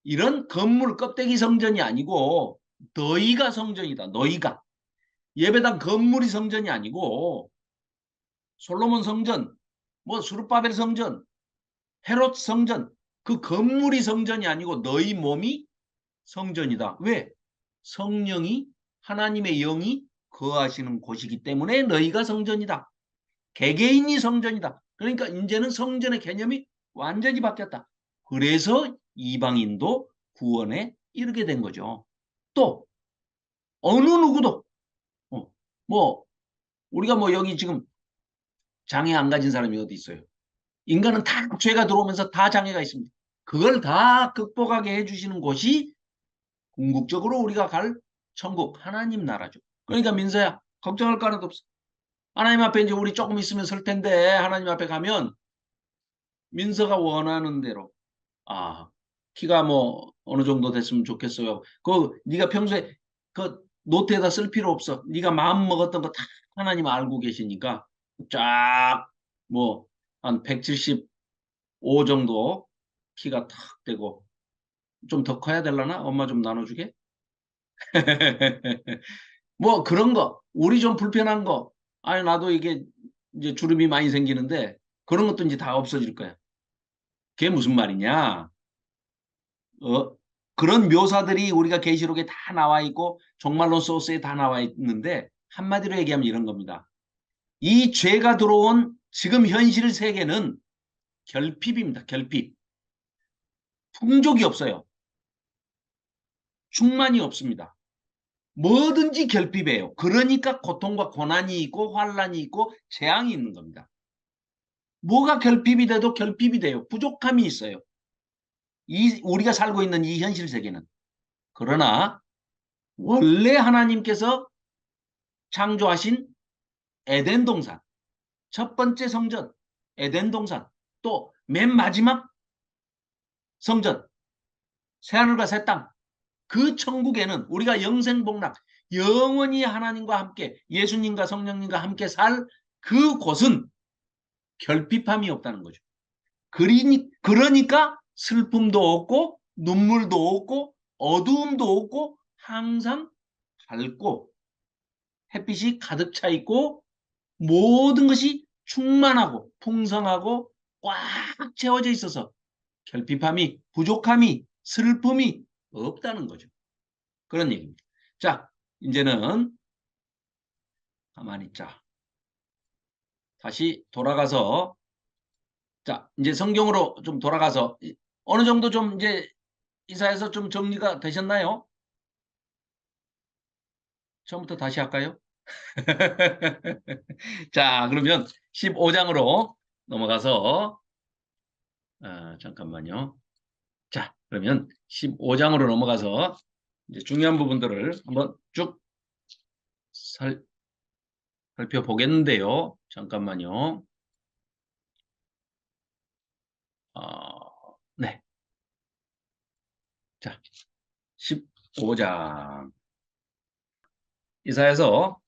이런 건물 껍데기 성전이 아니고 너희가 성전이다. 너희가. 예배당 건물이 성전이 아니고 솔로몬 성전, 뭐 수르바벨 성전, 헤롯 성전 그 건물이 성전이 아니고 너희 몸이 성전이다. 왜? 성령이 하나님의 영이 거하시는 곳이기 때문에 너희가 성전이다. 개개인이 성전이다. 그러니까 이제는 성전의 개념이 완전히 바뀌었다. 그래서 이방인도 구원에 이렇게 된 거죠. 또 어느 누구도 뭐 우리가 뭐 여기 지금 장애 안 가진 사람이 어디 있어요? 인간은 다 죄가 들어오면서 다 장애가 있습니다. 그걸 다 극복하게 해주시는 곳이 궁극적으로 우리가 갈 천국 하나님 나라죠. 그러니까 민서야 걱정할 거 하나도 없어. 하나님 앞에 이제 우리 조금 있으면 설 텐데 하나님 앞에 가면 민서가 원하는 대로 키가 뭐 어느 정도 됐으면 좋겠어요. 그 네가 평소에 그 노트에다 쓸 필요 없어. 네가 마음 먹었던 거 다 하나님 알고 계시니까 쫙 뭐 한 175 정도 키가 탁 되고 좀 더 커야 되려나? 엄마 좀 나눠주게? 뭐 그런 거 우리 좀 불편한 거 아니 나도 이게 이제 주름이 많이 생기는데 그런 것도 이제 다 없어질 거야. 그게 무슨 말이냐? 어, 그런 묘사들이 우리가 계시록에 다 나와 있고 종말론 소스에 다 나와 있는데 한마디로 얘기하면 이런 겁니다. 이 죄가 들어온 지금 현실 세계는 결핍입니다. 결핍. 풍족이 없어요. 충만이 없습니다. 뭐든지 결핍이에요. 그러니까 고통과 고난이 있고 환란이 있고 재앙이 있는 겁니다. 뭐가 결핍이 돼도 결핍이 돼요. 부족함이 있어요. 우리가 살고 있는 이 현실 세계는. 그러나 원래 하나님께서 창조하신 에덴 동산, 첫 번째 성전, 에덴 동산, 또 맨 마지막 성전, 새하늘과 새 땅, 그 천국에는 우리가 영생복락, 영원히 하나님과 함께 예수님과 성령님과 함께 살 그곳은 결핍함이 없다는 거죠. 그러니까 슬픔도 없고 눈물도 없고 어두움도 없고 항상 밝고 햇빛이 가득 차 있고 모든 것이 충만하고 풍성하고 꽉 채워져 있어서 결핍함이 부족함이 슬픔이 없다는 거죠. 그런 얘기입니다. 자, 이제는 가만히 있자. 다시 돌아가서 자, 이제 성경으로 좀 돌아가서 어느 정도 좀 이제 이사에서 좀 정리가 되셨나요? 처음부터 다시 할까요? 자, 그러면 15장으로 넘어가서 잠깐만요. 자, 그러면 15장으로 넘어가서 이제 중요한 부분들을 한번 쭉 살펴보겠는데요. 잠깐만요. 네. 자, 15장. 이사에서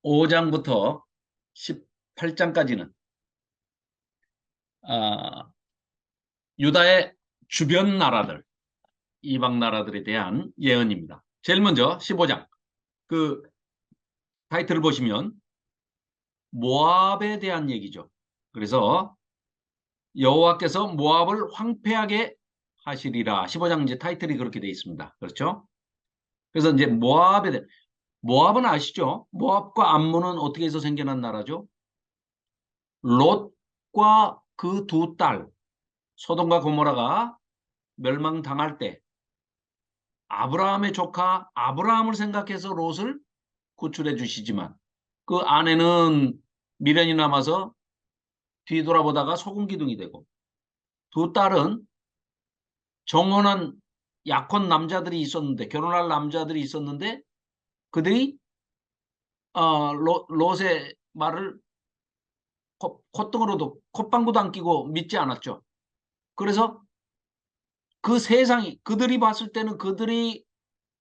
15장부터 18장까지는 유다의 주변 나라들, 이방 나라들에 대한 예언입니다. 제일 먼저 15장. 그 타이틀을 보시면 모압에 대한 얘기죠. 그래서 여호와께서 모압을 황폐하게 하시리라. 15장 이제 타이틀이 그렇게 되어 있습니다. 그렇죠? 그래서 이제 모압은 아시죠? 모압과 암몬은 어떻게 해서 생겨난 나라죠? 롯과 그 두 딸, 소돔과 고모라가 멸망당할 때 아브라함의 조카 아브라함을 생각해서 롯을 구출해 주시지만 그 아내는 미련이 남아서 뒤돌아보다가 소금 기둥이 되고 두 딸은 정혼한 약혼 남자들이 있었는데 결혼할 남자들이 있었는데 그들이 롯의 말을 콧등으로도 콧방구도 안 끼고 믿지 않았죠. 그래서 그 세상이 그들이 봤을 때는 그들이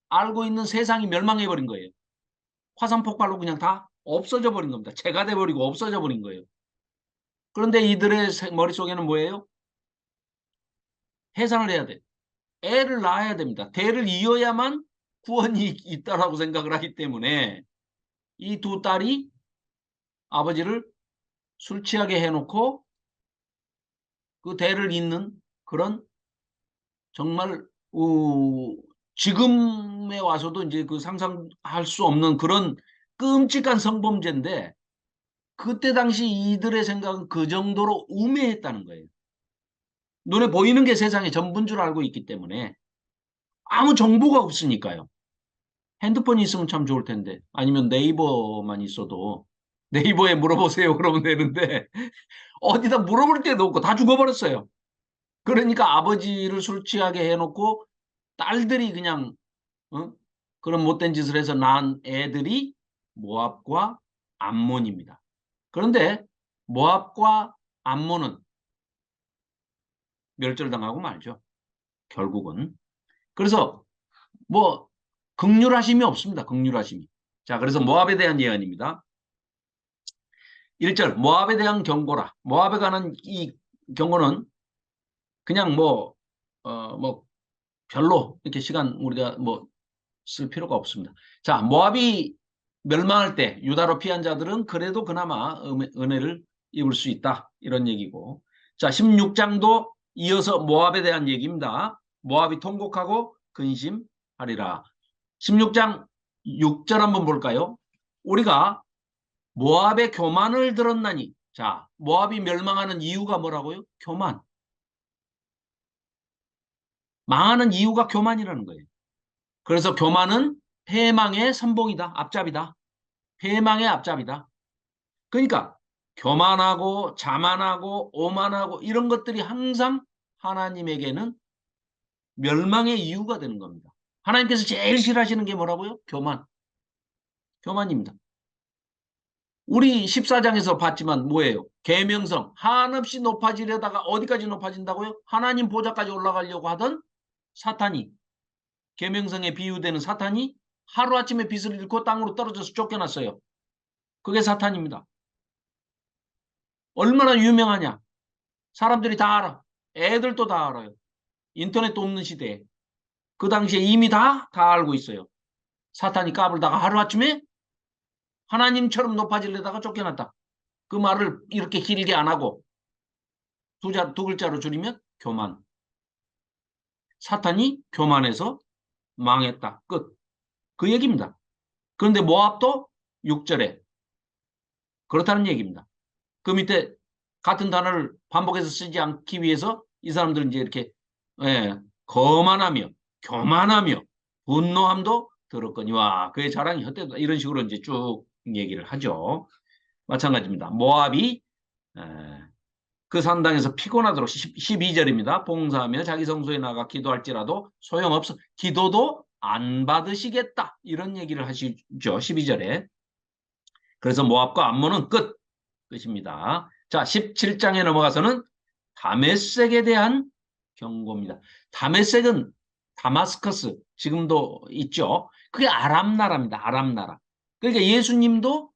알고 있는 세상이 멸망해 버린 거예요. 화산 폭발로 그냥 다 없어져 버린 겁니다. 재가 돼 버리고 없어져 버린 거예요. 그런데 이들의 머릿속에는 뭐예요? 해산을 해야 돼. 애를 낳아야 됩니다. 대를 이어야만 구원이 있다라고 생각을 하기 때문에 이 두 딸이 아버지를 술 취하게 해놓고 그 대를 잇는 그런 정말 지금에 와서도 이제 그 상상할 수 없는 그런 끔찍한 성범죄인데 그때 당시 이들의 생각은 그 정도로 우매했다는 거예요. 눈에 보이는 게 세상의 전부인 줄 알고 있기 때문에 아무 정보가 없으니까요. 핸드폰이 있으면 참 좋을 텐데. 아니면 네이버만 있어도 네이버에 물어보세요. 그러면 되는데 어디다 물어볼 데도 없고 다 죽어버렸어요. 그러니까 아버지를 술 취하게 해놓고 딸들이 그냥 어? 그런 못된 짓을 해서 낳은 애들이 모압과 암몬입니다. 그런데 모압과 암몬은 멸절당하고 말죠. 결국은. 그래서 뭐 극률하심이 없습니다. 극률하심이. 자, 그래서 모압에 대한 예언입니다. 1절 모압에 대한 경고라. 모압에 관한 이 경고는 그냥 뭐 별로 이렇게 시간 우리가 뭐 쓸 필요가 없습니다. 자, 모압이 멸망할 때 유다로 피한 자들은 그래도 그나마 은혜를 입을 수 있다. 이런 얘기고. 자, 16장도 이어서 모압에 대한 얘기입니다. 모압이 통곡하고 근심하리라. 16장 6절 한번 볼까요? 우리가 모압의 교만을 들었나니. 자, 모압이 멸망하는 이유가 뭐라고요? 교만. 망하는 이유가 교만이라는 거예요. 그래서 교만은 패망의 선봉이다. 앞잡이다. 패망의 앞잡이다. 그러니까 교만하고 자만하고 오만하고 이런 것들이 항상 하나님에게는 멸망의 이유가 되는 겁니다. 하나님께서 제일 싫어하시는 게 뭐라고요? 교만. 교만입니다. 우리 14장에서 봤지만 뭐예요? 계명성 한없이 높아지려다가 어디까지 높아진다고요? 하나님 보좌까지 올라가려고 하던 사탄이 계명성에 비유되는 사탄이 하루아침에 빛을 잃고 땅으로 떨어져서 쫓겨났어요. 그게 사탄입니다. 얼마나 유명하냐? 사람들이 다 알아. 애들도 다 알아요. 인터넷도 없는 시대에. 그 당시에 이미 다 알고 있어요. 사탄이 까불다가 하루아침에 하나님처럼 높아지려다가 쫓겨났다. 그 말을 이렇게 길게 안 하고 두 글자로 줄이면 교만. 사탄이 교만해서 망했다. 끝. 그 얘기입니다. 그런데 모압도 6절에 그렇다는 얘기입니다. 그 밑에 같은 단어를 반복해서 쓰지 않기 위해서 이 사람들은 이제 이렇게 거만하며 교만하며 분노함도 들었거니와 그의 자랑이 헛되다 이런 식으로 이제 쭉 얘기를 하죠. 마찬가지입니다. 모압이 그 산당에서 피곤하도록 12절입니다. 봉사하며 자기 성소에 나가 기도할지라도 소용없어. 기도도 안 받으시겠다. 이런 얘기를 하시죠. 12절에. 그래서 모압과 암몬은 끝입니다. 자, 17장에 넘어가서는 다메섹에 대한 경고입니다. 다메섹은 다마스커스 지금도 있죠. 그게 아람 나라입니다. 아람 나라. 그러니까 예수님도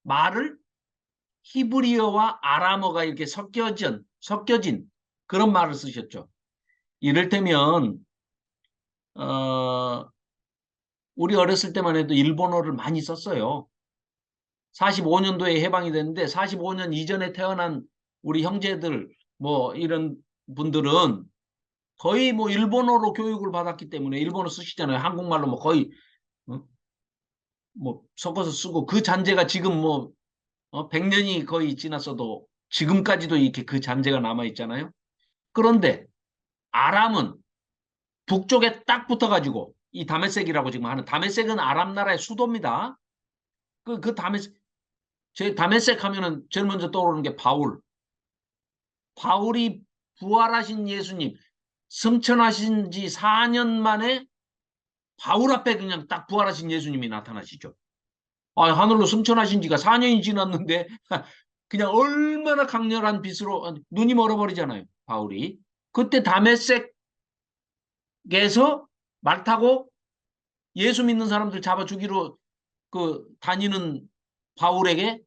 말을 히브리어와 아람어가 이렇게 섞여진 그런 말을 쓰셨죠. 이를테면 우리 어렸을 때만 해도 일본어를 많이 썼어요. 45년도에 해방이 됐는데 45년 이전에 태어난 우리 형제들 뭐 이런 분들은 거의 뭐 일본어로 교육을 받았기 때문에 일본어 쓰시잖아요. 한국말로 뭐 거의 뭐 섞어서 쓰고 그 잔재가 지금 뭐 100년이 거의 지났어도 지금까지도 이렇게 그 잔재가 남아 있잖아요. 그런데 아람은 북쪽에 딱 붙어가지고 이 다메섹이라고 지금 하는 다메섹은 아람 나라의 수도입니다. 그 다메섹 하면은 제일 먼저 떠오르는 게 바울. 바울이 부활하신 예수님 승천하신 지 4년 만에 바울 앞에 그냥 딱 부활하신 예수님이 나타나시죠. 하늘로 승천하신 지가 4년이 지났는데 그냥 얼마나 강렬한 빛으로 눈이 멀어버리잖아요. 바울이. 그때 다메섹에서 말 타고 예수 믿는 사람들 잡아 주기로 그 다니는 바울에게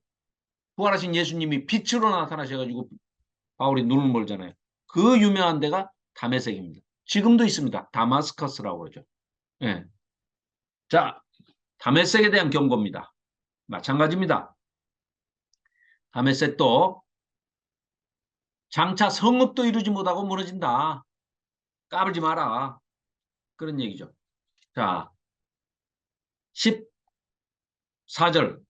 부활하신 예수님이 빛으로 나타나셔가지고 바울이 눈을 멀잖아요. 그 유명한 데가 다메섹입니다. 지금도 있습니다. 다마스커스라고 그러죠. 예. 자, 다메섹에 대한 경고입니다. 마찬가지입니다. 다메섹도 장차 성읍도 이루지 못하고 무너진다. 까불지 마라. 그런 얘기죠. 자, 14절.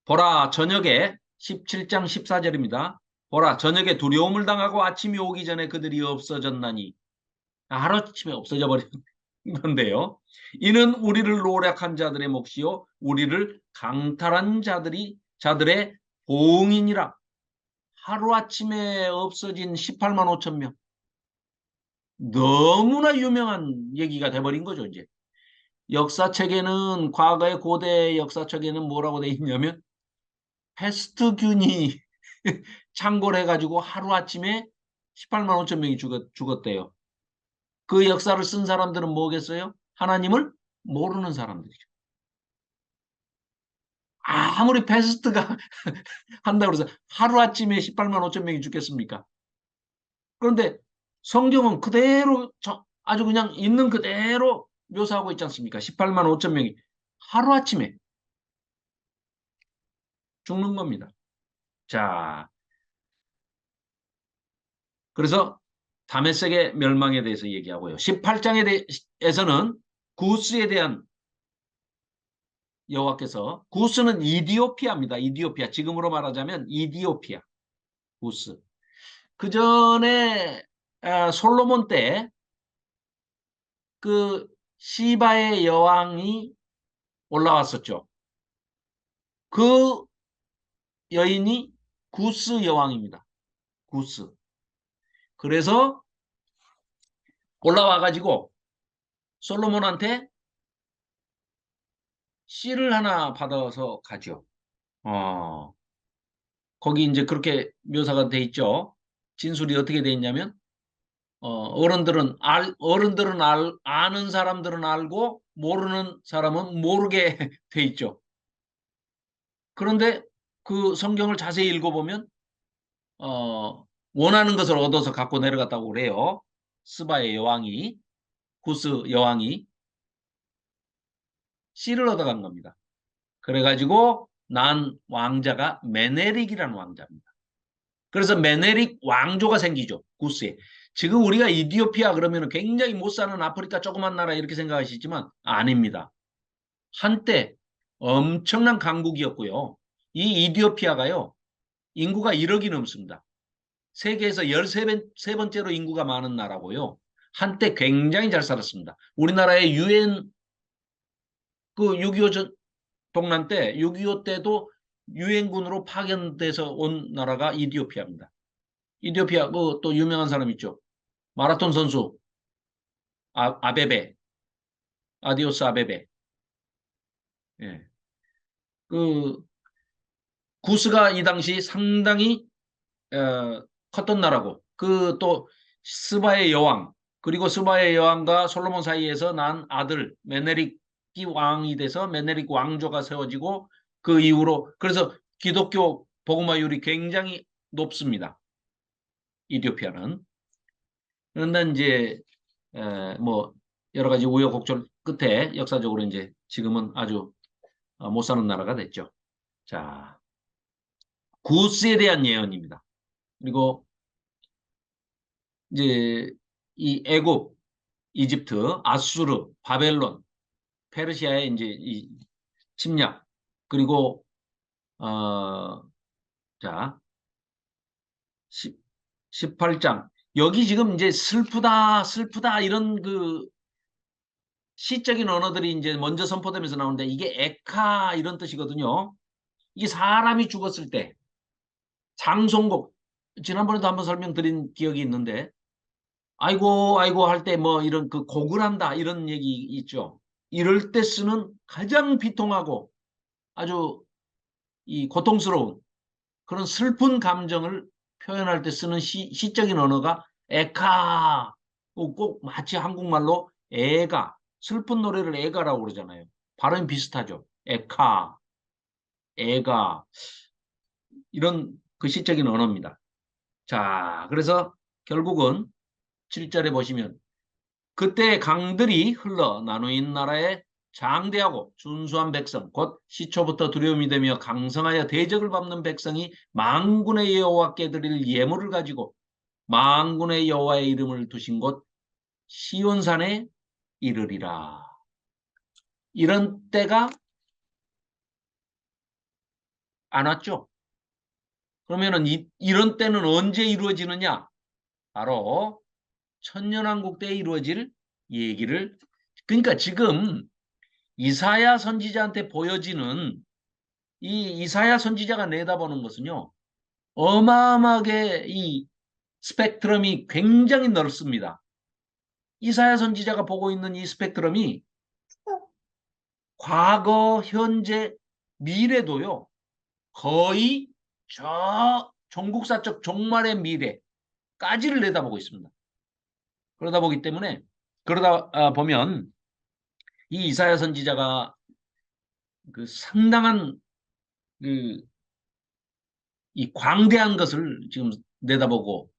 보라 저녁에 17장 14절입니다. 보라 저녁에 두려움을 당하고 아침이 오기 전에 그들이 없어졌나니 하루아침에 없어져 버린 건데요. 이는 우리를 노력한 자들의 몫이요 우리를 강탈한 자들의 보응이니라. 하루아침에 없어진 18만 5천 명. 너무나 유명한 얘기가 돼버린 거죠, 이제. 역사책에는, 과거의 고대 역사책에는 뭐라고 돼 있냐면, 패스트균이 창궐 해가지고 하루아침에 18만 5천 명이 죽었대요. 그 역사를 쓴 사람들은 뭐겠어요? 하나님을 모르는 사람들이죠. 아무리 패스트가 한다고 해서 하루아침에 18만 5천 명이 죽겠습니까? 그런데 성경은 그대로 아주 그냥 있는 그대로 묘사하고 있지 않습니까? 18만 5천 명이 하루아침에 죽는 겁니다. 자, 그래서 다메섹의 멸망에 대해서 얘기하고요. 18장에 대해서는 구스에 대한 여호와께서, 구스는 이디오피아입니다. 이디오피아. 지금으로 말하자면 이디오피아. 구스. 그 전에 솔로몬 때 그 시바의 여왕이 올라왔었죠. 그 여인이 구스 여왕입니다. 구스. 그래서 올라와가지고 솔로몬한테 씨를 하나 받아서 가죠. 거기 이제 그렇게 묘사가 돼 있죠. 진술이 어떻게 돼 있냐면, 아는 사람들은 알고 모르는 사람은 모르게 돼 있죠. 그런데 그 성경을 자세히 읽어보면 원하는 것을 얻어서 갖고 내려갔다고 그래요. 스바의 여왕이, 구스 여왕이 씨를 얻어간 겁니다. 그래가지고 난 왕자가 메네릭이라는 왕자입니다. 그래서 메네릭 왕조가 생기죠. 구스에. 지금 우리가 이디오피아 그러면 굉장히 못 사는 아프리카 조그만 나라 이렇게 생각하시지만 아닙니다. 한때 엄청난 강국이었고요. 이 이디오피아가요. 인구가 1억이 넘습니다. 세계에서 13번째로 인구가 많은 나라고요. 한때 굉장히 잘 살았습니다. 우리나라의 유엔 그 6.25 동란 때, 6.25 때도 유엔군으로 파견돼서 온 나라가 이디오피아입니다. 이디오피아 또 유명한 사람 있죠. 마라톤 선수 아베베, 아디오스 아베베. 예. 그 구스가 이 당시 상당히 컸던 나라고. 그 또 스바의 여왕, 그리고 스바의 여왕과 솔로몬 사이에서 난 아들 메네릭이 왕이 돼서 메네릭 왕조가 세워지고 그 이후로 그래서 기독교 복음화율이 굉장히 높습니다. 이디오피아는. 그런데 이제 뭐 여러 가지 우여곡절 끝에 역사적으로 이제 지금은 아주 못 사는 나라가 됐죠. 자, 구스에 대한 예언입니다. 그리고 이제 이 애굽, 이집트, 아수르, 바벨론, 페르시아의 이제 이 침략 그리고 자 18장 여기 지금 이제 슬프다 이런 그 시적인 언어들이 이제 먼저 선포되면서 나오는데 이게 에카 이런 뜻이거든요. 이게 사람이 죽었을 때 장송곡 지난번에도 한번 설명드린 기억이 있는데 아이고 아이고 할 때 뭐 이런 그 곡을 한다 이런 얘기 있죠. 이럴 때 쓰는 가장 비통하고 아주 이 고통스러운 그런 슬픈 감정을 표현할 때 쓰는 시적인 언어가 에카. 꼭 마치 한국말로 애가 슬픈 노래를 애가라고 그러잖아요. 발음이 비슷하죠. 에카, 애가 이런 그 시적인 언어입니다. 자, 그래서 결국은 7절에 보시면 그때 강들이 흘러 나누인 나라에 장대하고 준수한 백성 곧 시초부터 두려움이 되며 강성하여 대적을 밟는 백성이 만군의 여호와께 드릴 예물을 가지고 만군의 여호와의 이름을 두신 곳 시온산에 이르리라. 이런 때가 안 왔죠. 그러면은 이런 때는 언제 이루어지느냐? 바로 천년왕국 때 이루어질 얘기를 그러니까 지금 이사야 선지자한테 보여지는 이 이사야 선지자가 내다보는 것은요. 어마어마하게 이 스펙트럼이 굉장히 넓습니다. 이사야 선지자가 보고 있는 이 스펙트럼이 과거, 현재, 미래도요. 거의 저 종국사적 종말의 미래까지를 내다보고 있습니다. 그러다 보기 때문에 그러다 보면 이 이사야 선지자가 그 상당한 그 이 광대한 것을 지금 내다보고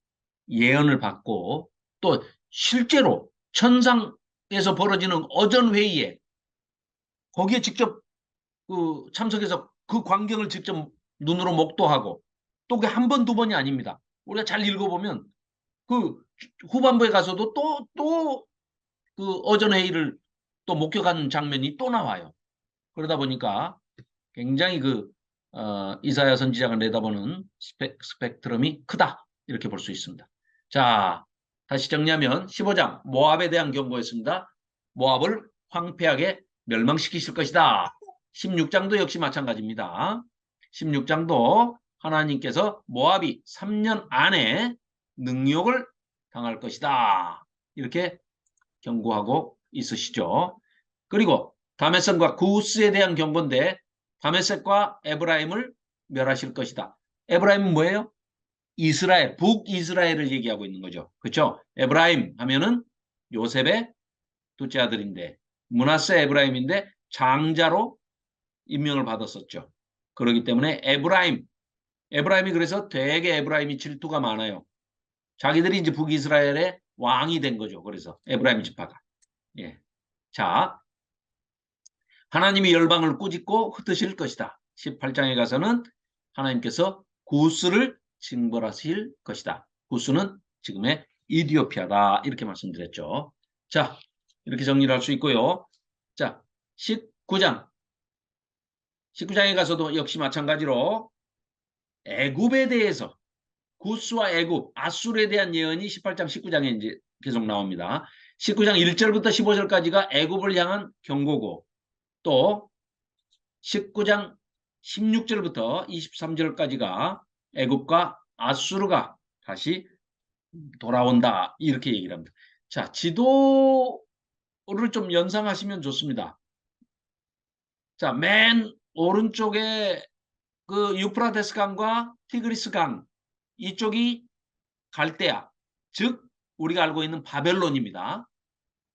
예언을 받고 또 실제로 천상에서 벌어지는 어전 회의에 거기에 직접 그 참석해서 그 광경을 직접 눈으로 목도하고 또 그게 한 번, 두 번이 아닙니다. 우리가 잘 읽어보면 그 후반부에 가서도 또 그 어전 회의를 또 목격하는 장면이 또 나와요. 그러다 보니까 굉장히 이사야 선지자가 내다보는 스펙트럼이 크다. 이렇게 볼 수 있습니다. 자, 다시 정리하면 15장 모압에 대한 경고였습니다. 모압을 황폐하게 멸망시키실 것이다. 16장도 역시 마찬가지입니다. 16장도 하나님께서 모압이 3년 안에 능욕을 당할 것이다. 이렇게 경고하고 있으시죠. 그리고 다메섹과 구스에 대한 경고인데 다메섹과 에브라임을 멸하실 것이다. 에브라임은 뭐예요? 이스라엘, 북이스라엘을 얘기하고 있는 거죠. 그렇죠? 에브라임 하면은 요셉의 둘째 아들인데 므낫세 에브라임인데 장자로 임명을 받았었죠. 그렇기 때문에 에브라임이 그래서 되게 에브라임이 질투가 많아요. 자기들이 이제 북이스라엘의 왕이 된 거죠. 그래서 에브라임 지파가. 예. 자, 하나님이 열방을 꾸짖고 흩으실 것이다. 18장에 가서는 하나님께서 구스를 징벌하실 것이다. 구스는 지금의 이디오피아다. 이렇게 말씀드렸죠. 자, 이렇게 정리를 할 수 있고요. 자, 19장. 19장에 가서도 역시 마찬가지로 애굽에 대해서 구스와 애굽, 아술에 대한 예언이 18장, 19장에 이제 계속 나옵니다. 19장 1절부터 15절까지가 애굽을 향한 경고고 또 19장 16절부터 23절까지가 애굽과 아수르가 다시 돌아온다. 이렇게 얘기를 합니다. 자, 지도를 좀 연상하시면 좋습니다. 자, 맨 오른쪽에 그 유프라테스 강과 티그리스 강 이쪽이 갈대아, 즉 우리가 알고 있는 바벨론입니다.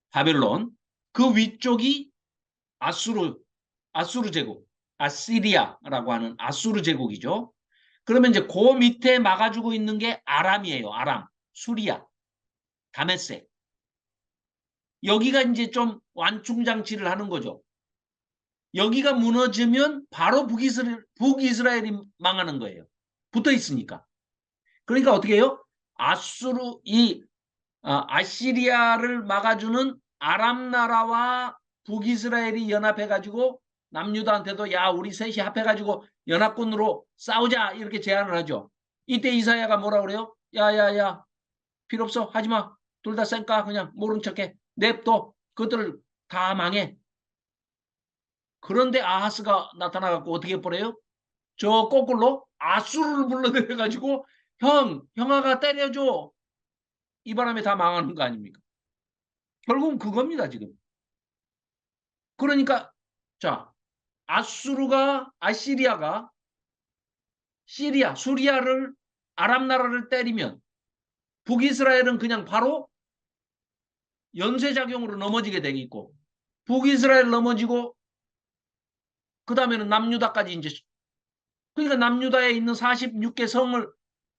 바벨론. 그 위쪽이 아수르 제국, 아시리아라고 하는 아수르 제국이죠. 그러면 이제 그 밑에 막아주고 있는 게 아람이에요. 아람, 수리아, 다메섹. 여기가 이제 좀 완충장치를 하는 거죠. 여기가 무너지면 바로 북이스라엘이 망하는 거예요. 붙어 있으니까. 그러니까 어떻게 해요? 아시리아를 막아주는 아람 나라와 북이스라엘이 연합해가지고 남유다한테도 야 우리 셋이 합해가지고 연합군으로 싸우자 이렇게 제안을 하죠. 이때 이사야가 뭐라 그래요? 야야야 필요 없어 하지마 둘 다 쌩까 그냥 모른 척해 냅둬 그것들을 다 망해. 그런데 아하스가 나타나갖고 어떻게 해버려요? 저 거꾸로 아수르를 불러내가지고 형아가 때려줘. 이 바람에 다 망하는 거 아닙니까? 결국은 그겁니다 지금. 그러니까 자 아시리아가 수리아를 아랍 나라를 때리면 북이스라엘은 그냥 바로 연쇄작용으로 넘어지게 돼 있고 북이스라엘 넘어지고 그 다음에는 남유다까지 이제 그러니까 남유다에 있는 46개 성을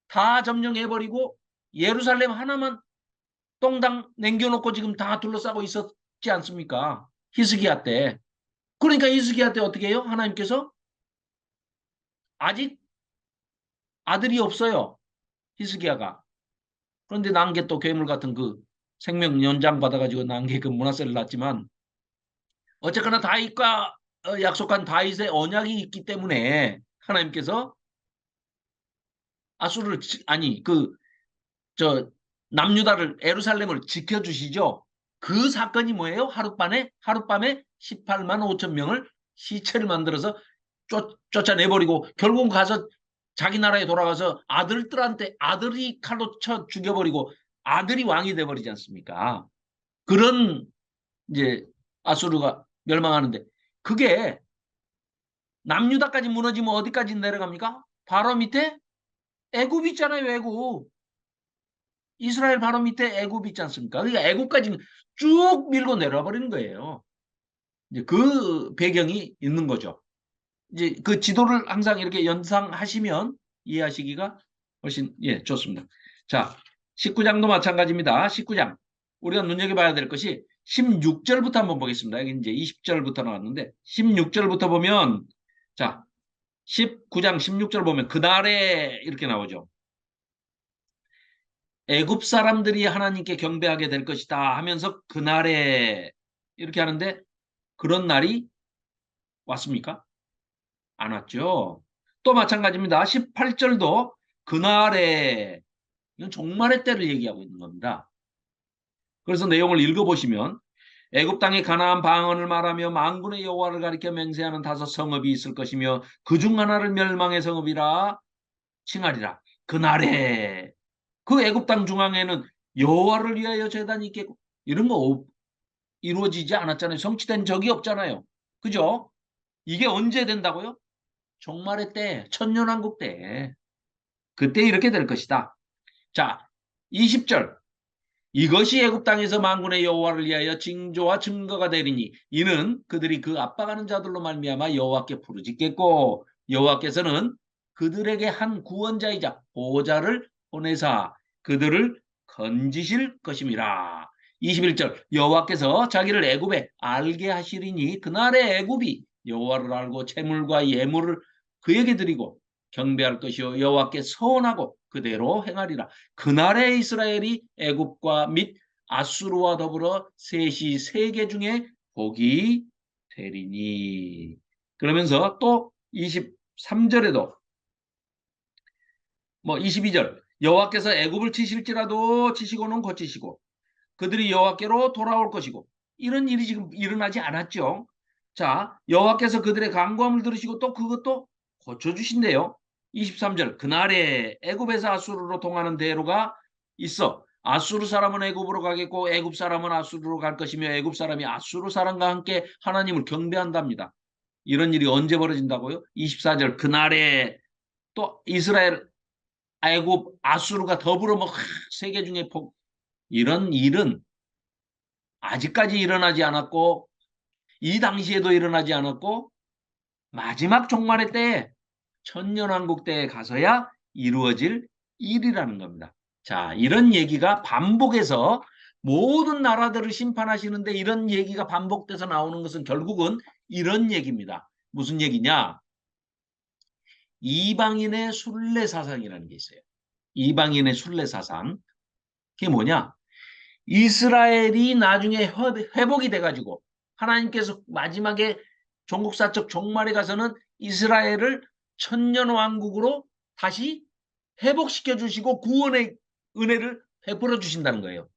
다 점령해버리고 예루살렘 하나만 똥당 남겨놓고 지금 다 둘러싸고 있었지 않습니까? 히스기야 때. 그러니까 히스기야 때 어떻게 해요? 하나님께서 아직 아들이 없어요. 히스기야가. 그런데 난 게 또 괴물 같은 그 생명 연장 받아가지고 난 게 그 문하세를 낳았지만 어쨌거나 다윗과 약속한 다윗의 언약이 있기 때문에 하나님께서 아수르를 아니 그 저 남유다를 에루살렘을 지켜주시죠. 그 사건이 뭐예요? 하룻밤에 18만 5천 명을 시체를 만들어서 쫓아내버리고 결국 가서 자기 나라에 돌아가서 아들이 칼로 쳐 죽여버리고 아들이 왕이 돼버리지 않습니까? 그런 이제 아수르가 멸망하는데 그게 남유다까지 무너지면 어디까지 내려갑니까? 바로 밑에 애굽 있잖아요, 애굽. 이스라엘 바로 밑에 애굽 있지 않습니까? 그러니까 애굽까지 쭉 밀고 내려와 버리는 거예요. 이제 그 배경이 있는 거죠. 이제 그 지도를 항상 이렇게 연상하시면 이해하시기가 훨씬 좋습니다. 자, 19장도 마찬가지입니다. 19장. 우리가 눈여겨봐야 될 것이 16절부터 한번 보겠습니다. 여기 이제 20절부터 나왔는데 16절부터 보면 자, 19장 16절 보면 그날에 이렇게 나오죠. 애굽 사람들이 하나님께 경배하게 될 것이다 하면서 그날에 이렇게 하는데 그런 날이 왔습니까? 안 왔죠. 또 마찬가지입니다. 18절도 그날에 이건 종말의 때를 얘기하고 있는 겁니다. 그래서 내용을 읽어보시면 애굽 땅에 가나안 방언을 말하며 만군의 여호와를 가리켜 맹세하는 5성읍이 있을 것이며 그중 하나를 멸망의 성읍이라 칭하리라. 그날에 그 애굽 땅 중앙에는 여호와를 위하여 제단이 있겠고 이런 거 이루어지지 않았잖아요. 성취된 적이 없잖아요. 그죠? 이게 언제 된다고요? 종말의 때, 천년왕국 때. 그때 이렇게 될 것이다. 자, 20절. 이것이 애굽 땅에서 만군의 여호와를 위하여 징조와 증거가 되리니 이는 그들이 그 압박하는 자들로 말미암아 여호와께 부르짖겠고 여호와께서는 그들에게 한 구원자이자 보호자를 보내사 그들을 건지실 것임이라. 21절 여호와께서 자기를 애굽에 알게 하시리니 그날의 애굽이 여호와를 알고 재물과 예물을 그에게 드리고 경배할 것이요 여호와께 서원하고 그대로 행하리라. 그날에 이스라엘이 애굽과 및 아수르와 더불어 셋이 세계 중에 복이 되리니. 그러면서 또 23절에도 22절 여호와께서 애굽을 치실지라도 치시고는 고치시고 그들이 여호와께로 돌아올 것이고 이런 일이 지금 일어나지 않았죠. 자, 여호와께서 그들의 간구함을 들으시고 또 그것도 고쳐주신대요. 23절 그날에 애굽에서 아수르로 통하는 대로가 있어 아수르 사람은 애굽으로 가겠고 애굽 사람은 아수르로 갈 것이며 애굽 사람이 아수르 사람과 함께 하나님을 경배한답니다. 이런 일이 언제 벌어진다고요? 24절 그날에 또 이스라엘 애굽 아수르가 더불어 세계 중에 이런 일은 아직까지 일어나지 않았고 이 당시에도 일어나지 않았고 마지막 종말의 때에 천년왕국 때에 가서야 이루어질 일이라는 겁니다. 자, 이런 얘기가 반복해서 모든 나라들을 심판하시는데 이런 얘기가 반복돼서 나오는 것은 결국은 이런 얘기입니다. 무슨 얘기냐? 이방인의 순례사상이라는 게 있어요. 이방인의 순례사상. 그게 뭐냐? 이스라엘이 나중에 회복이 돼가지고 하나님께서 마지막에 종국사적 종말에 가서는 이스라엘을 천년왕국으로 다시 회복시켜 주시고 구원의 은혜를 베풀어 주신다는 거예요.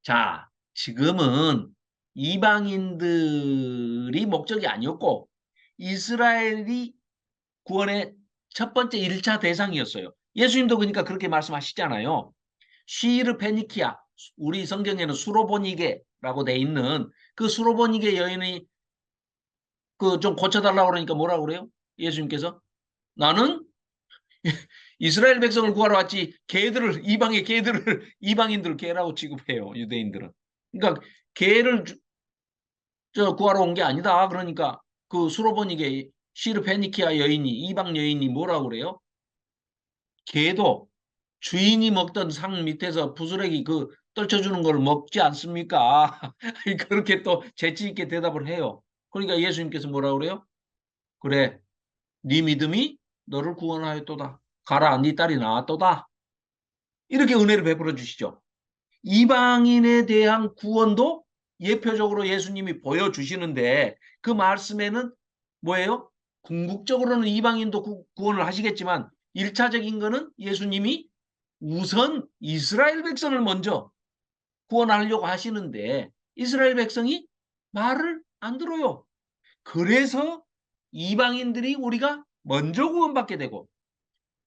자, 지금은 이방인들이 목적이 아니었고 이스라엘이 구원의 첫 번째 1차 대상이었어요. 예수님도 그러니까 그렇게 말씀하시잖아요. 시르 페니키아, 우리 성경에는 수로보니게라고 돼 있는 그 수로보니게 여인이 그 좀 고쳐달라고 그러니까 뭐라고 그래요? 예수님께서 나는 이스라엘 백성을 구하러 왔지 개들을 이방의 개들을 이방인들을 개라고 취급해요. 유대인들은. 그러니까 개를 구하러 온 게 아니다. 그러니까 그 수로보니게 시르 페니키아 여인이 이방 여인이 뭐라고 그래요? 개도 주인이 먹던 상 밑에서 부스러기 그 떨쳐주는 걸 먹지 않습니까? 그렇게 또 재치 있게 대답을 해요. 그러니까 예수님께서 뭐라고 그래요? 그래, 네 믿음이 너를 구원하였도다. 가라, 네 딸이 나았도다. 이렇게 은혜를 베풀어 주시죠. 이방인에 대한 구원도 예표적으로 예수님이 보여주시는데 그 말씀에는 뭐예요? 궁극적으로는 이방인도 구원을 하시겠지만 1차적인 거는 예수님이 우선 이스라엘 백성을 먼저 구원하려고 하시는데 이스라엘 백성이 말을 안 들어요. 그래서 이방인들이 우리가 먼저 구원받게 되고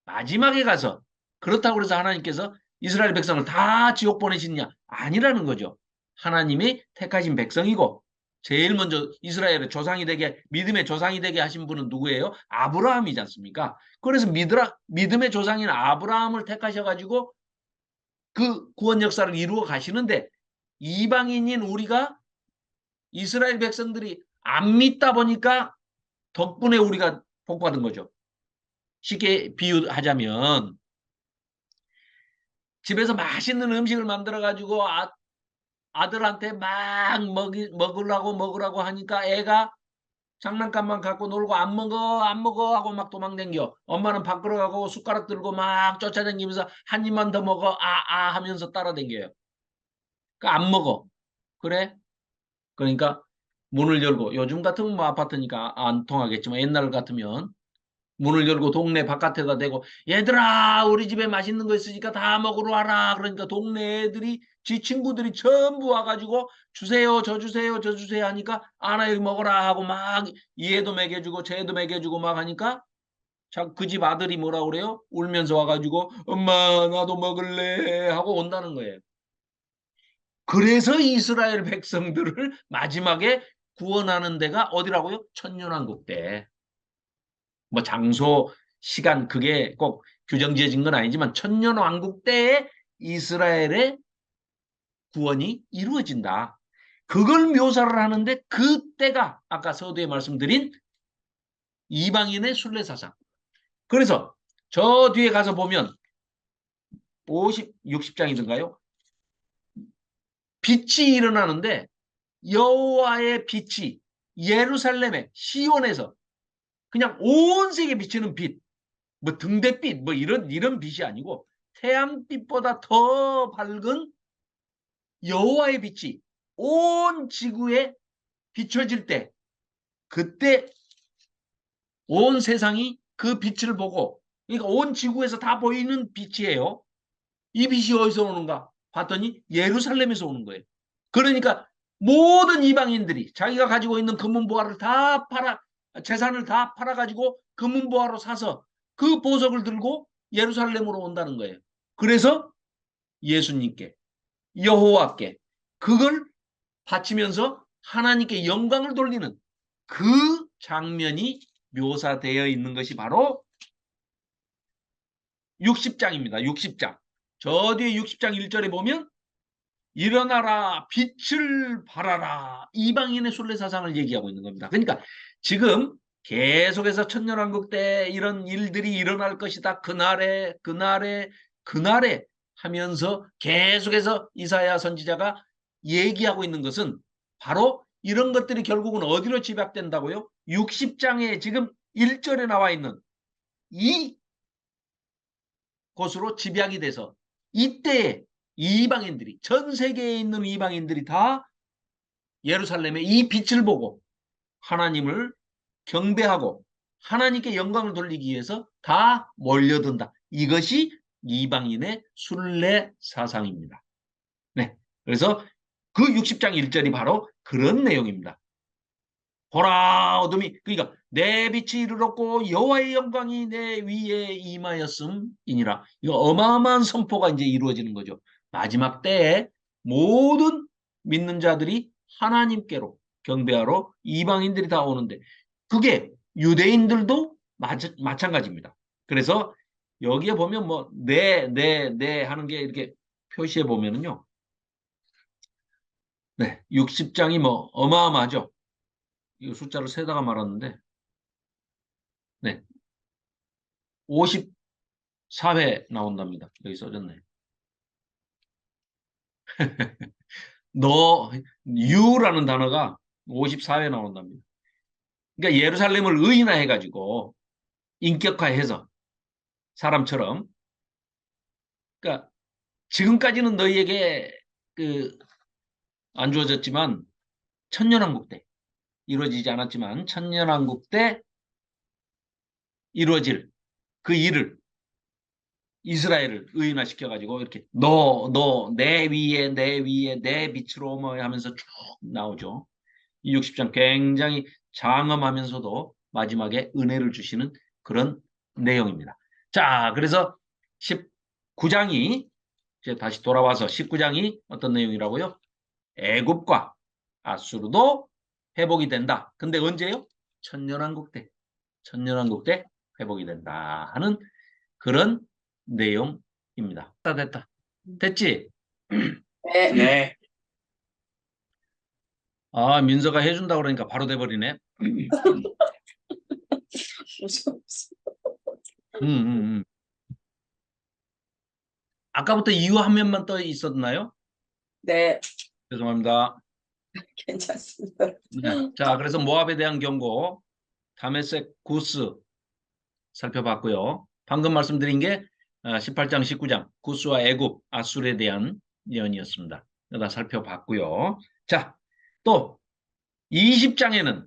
마지막에 가서 그렇다고 해서 하나님께서 이스라엘 백성을 다 지옥 보내시느냐? 아니라는 거죠. 하나님이 택하신 백성이고 제일 먼저 이스라엘의 조상이 되게 믿음의 조상이 되게 하신 분은 누구예요? 아브라함이지 않습니까? 그래서 믿음의 조상인 아브라함을 택하셔가지고 그 구원 역사를 이루어 가시는데 이방인인 우리가 이스라엘 백성들이 안 믿다 보니까 덕분에 우리가 복받은 거죠. 쉽게 비유하자면 집에서 맛있는 음식을 만들어 가지고 아들한테 막 먹으라고 하니까 애가 장난감만 갖고 놀고 안 먹어 하고 막 도망댕겨. 엄마는 밖으로 가고 숟가락 들고 막 쫓아다니면서 한 입만 더 먹어 하면서 따라댕겨요. 그러니까 안 먹어. 그래? 그러니까 문을 열고 요즘 같으면 뭐 아파트니까 안 통하겠지만 옛날 같으면 문을 열고 동네 바깥에다 대고 얘들아 우리 집에 맛있는 거 있으니까 다 먹으러 와라. 그러니까 동네 애들이 지 친구들이 전부 와가지고 주세요 저 주세요 저 주세요 하니까 아나 여기 먹어라 하고 막 얘도 먹여주고 쟤도 먹여주고 막 하니까 그 집 아들이 뭐라 그래요? 울면서 와가지고 엄마 나도 먹을래 하고 온다는 거예요. 그래서 이스라엘 백성들을 마지막에 구원하는 데가 어디라고요? 천년왕국대. 뭐 장소, 시간 그게 꼭 규정 지어진 건 아니지만 천년왕국 때에 이스라엘의 구원이 이루어진다. 그걸 묘사를 하는데 그때가 아까 서두에 말씀드린 이방인의 순례사상. 그래서 저 뒤에 가서 보면 60장이던가요? 빛이 일어나는데 여호와의 빛이 예루살렘의 시온에서 그냥 온 세계 비치는 빛, 뭐 등대빛, 뭐 이런 빛이 아니고 태양빛보다 더 밝은 여호와의 빛이 온 지구에 비춰질 때, 그때 온 세상이 그 빛을 보고, 그러니까 온 지구에서 다 보이는 빛이에요. 이 빛이 어디서 오는가? 봤더니 예루살렘에서 오는 거예요. 그러니까 모든 이방인들이 자기가 가지고 있는 금은보화를 다 재산을 다 팔아가지고 금은보화로 사서 그 보석을 들고 예루살렘으로 온다는 거예요. 그래서 예수님께, 여호와께 그걸 바치면서 하나님께 영광을 돌리는 그 장면이 묘사되어 있는 것이 바로 60장입니다. 60장. 저 뒤에 60장 1절에 보면 일어나라 빛을 발하라 이방인의 순례사상을 얘기하고 있는 겁니다. 그러니까 지금 계속해서 천년왕국 때 이런 일들이 일어날 것이다. 그날에 하면서 계속해서 이사야 선지자가 얘기하고 있는 것은 바로 이런 것들이 결국은 어디로 집약된다고요? 60장에 지금 1절에 나와 있는 이 곳으로 집약이 돼서 이때 이방인들이 전 세계에 있는 이방인들이 다 예루살렘의 이 빛을 보고 하나님을 경배하고 하나님께 영광을 돌리기 위해서 다 몰려든다. 이것이 이방인의 순례 사상입니다. 네. 그래서 그 60장 1절이 바로 그런 내용입니다. 보라 어둠이 그러니까 내 빛이 이르렀고 여호와의 영광이 내 위에 임하였음이니라. 이거 어마어마한 선포가 이제 이루어지는 거죠. 마지막 때에 모든 믿는 자들이 하나님께로 경배하러 이방인들이 다 오는데 그게 유대인들도 마찬가지입니다. 그래서 여기에 보면 뭐 네 하는 게 이렇게 표시해 보면은요. 네, 60장이 뭐 어마어마하죠. 이 숫자를 세다가 말았는데 네, 54회 나온답니다. 여기 써졌네. 유라는 단어가 54회 나온답니다. 그러니까 예루살렘을 의인화해가지고 인격화해서 사람처럼 그러니까 지금까지는 너희에게 그 안 주어졌지만 천년왕국 때 이루어지지 않았지만 천년왕국 때 이루어질 그 일을 이스라엘을 의인화시켜가지고 이렇게 내 위에 내 빛으로 뭐 하면서 쭉 나오죠. 이 60장 굉장히 장엄하면서도 마지막에 은혜를 주시는 그런 내용입니다. 자, 그래서 19장이 이제 다시 돌아와서 19장이 어떤 내용이라고요? 애굽과 아수르도 회복이 된다. 근데 언제요? 천년왕국 때. 천년왕국 때 회복이 된다 하는 그런 내용입니다. 됐다. 됐지? 네. 네. 아, 민서가 해준다 그러니까 바로 돼버리네. 음, 음, 음. 아까부터 이유 한 면만 떠 있었나요? 네, 죄송합니다. 괜찮습니다. 네. 자, 그래서 모압에 대한 경고, 다메섹 구스 살펴봤고요. 방금 말씀드린 게 18장, 19장 구스와 애굽, 아술에 대한 예언이었습니다. 다 살펴봤고요. 자, 또 20장에는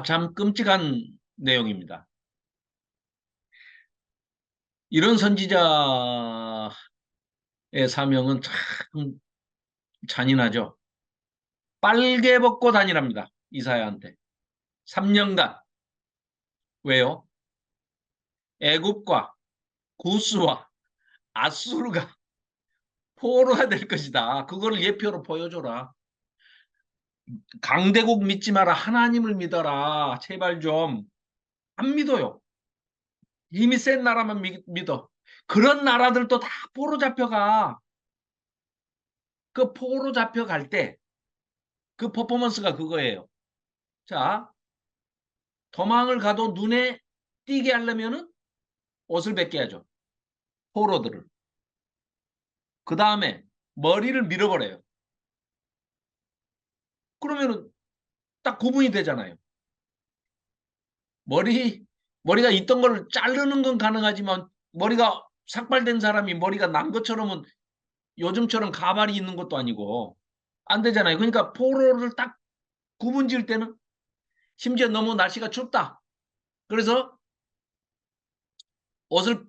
참 끔찍한 내용입니다. 이런 선지자의 사명은 참 잔인하죠. 빨개 벗고 다니랍니다. 이사야한테. 3년간. 왜요? 애굽과 구스와 아수르가 포로가 될 것이다. 그거를 예표로 보여줘라. 강대국 믿지 마라. 하나님을 믿어라. 제발 좀. 안 믿어요. 힘이 센 나라만 믿어. 그런 나라들도 다 포로 잡혀가. 그 포로 잡혀갈 때 그 퍼포먼스가 그거예요. 자, 도망을 가도 눈에 띄게 하려면은 옷을 벗겨야죠. 포로들을. 그 다음에 머리를 밀어버려요. 그러면은 딱 구분이 되잖아요. 머리가 있던 걸 자르는 건 가능하지만 머리가 삭발된 사람이 머리가 난 것처럼은 요즘처럼 가발이 있는 것도 아니고 안 되잖아요. 그러니까 포로를 딱 구분 지을 때는 심지어 너무 날씨가 춥다. 그래서 옷을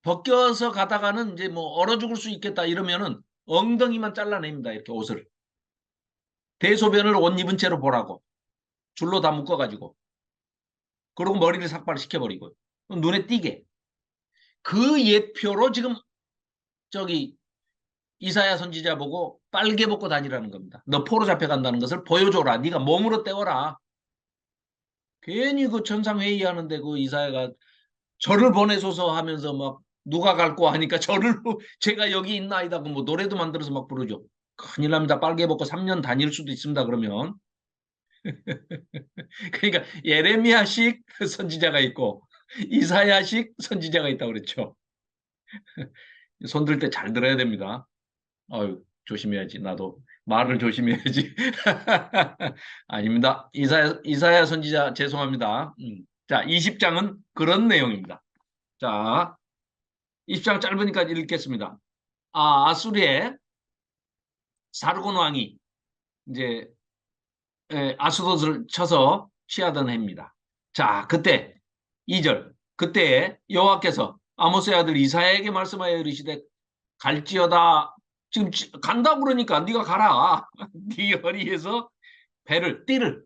벗겨서 가다가는 이제 뭐 얼어 죽을 수 있겠다 이러면은 엉덩이만 잘라냅니다. 이렇게 옷을. 대소변을 옷 입은 채로 보라고. 줄로 다 묶어가지고. 그리고 머리를 삭발시켜버리고. 눈에 띄게. 그 예표로 지금 저기 이사야 선지자 보고 빨개 벗고 다니라는 겁니다. 너 포로 잡혀간다는 것을 보여줘라. 네가 몸으로 때워라. 괜히 그 천상회의하는데 그 이사야가 저를 보내소서 하면서 막 누가 갈 거 하니까 저를 제가 여기 있나이다. 그 뭐 노래도 만들어서 막 부르죠. 큰일 납니다. 빨개 벗고 3년 다닐 수도 있습니다. 그러면. 그러니까 예레미야식 선지자가 있고 이사야식 선지자가 있다고 그랬죠. 손들 때 잘 들어야 됩니다. 아유, 조심해야지. 나도 말을 조심해야지. 아닙니다. 이사야 선지자 죄송합니다. 자, 20장은 그런 내용입니다. 자, 20장 짧으니까 읽겠습니다. 아수리의 사르곤 왕이 이제 아수돗을 쳐서 취하던 해입니다. 자, 그때 2절 그때 여호와께서 아모스의 아들 이사야에게 말씀하여 이르시되 갈지어다. 지금 간다 그러니까 네가 가라. 네 허리에서 띠를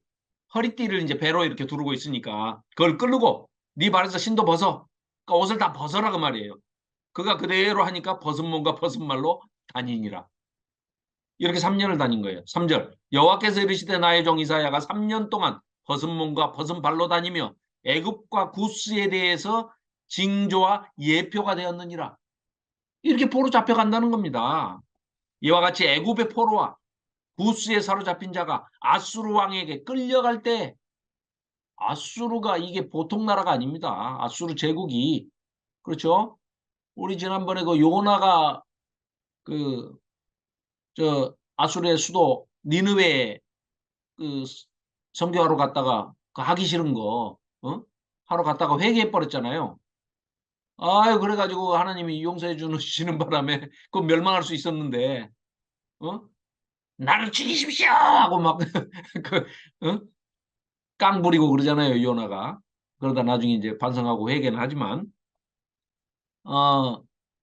허리띠를 이제 배로 이렇게 두르고 있으니까 그걸 끌고 네 발에서 신도 벗어. 그러니까 옷을 다 벗어라 그 말이에요. 그가 그대로 하니까 벗은 몸과 벗은 말로 다니니라. 이렇게 3년을 다닌 거예요. 3절 여호와께서 이르시되 나의 종 이사야가 3년 동안 벗은 몸과 벗은 발로 다니며 애굽과 구스에 대해서 징조와 예표가 되었느니라. 이렇게 포로 잡혀간다는 겁니다. 이와 같이 애굽의 포로와 구스에 사로잡힌 자가 아수르 왕에게 끌려갈 때 아수르가 이게 보통 나라가 아닙니다. 아수르 제국이 그렇죠? 우리 지난번에 그 요나가 그 아수르의 수도 니느웨에 그 선교하러 갔다가 그 하기 싫은 거 하러 갔다가 회개해 버렸잖아요. 아유 그래가지고 하나님이 용서해 주시는 바람에 그 멸망할 수 있었는데 나를 죽이십시오 하고 막 그, 깡 부리고 그러잖아요 요나가. 그러다 나중에 이제 반성하고 회개는 하지만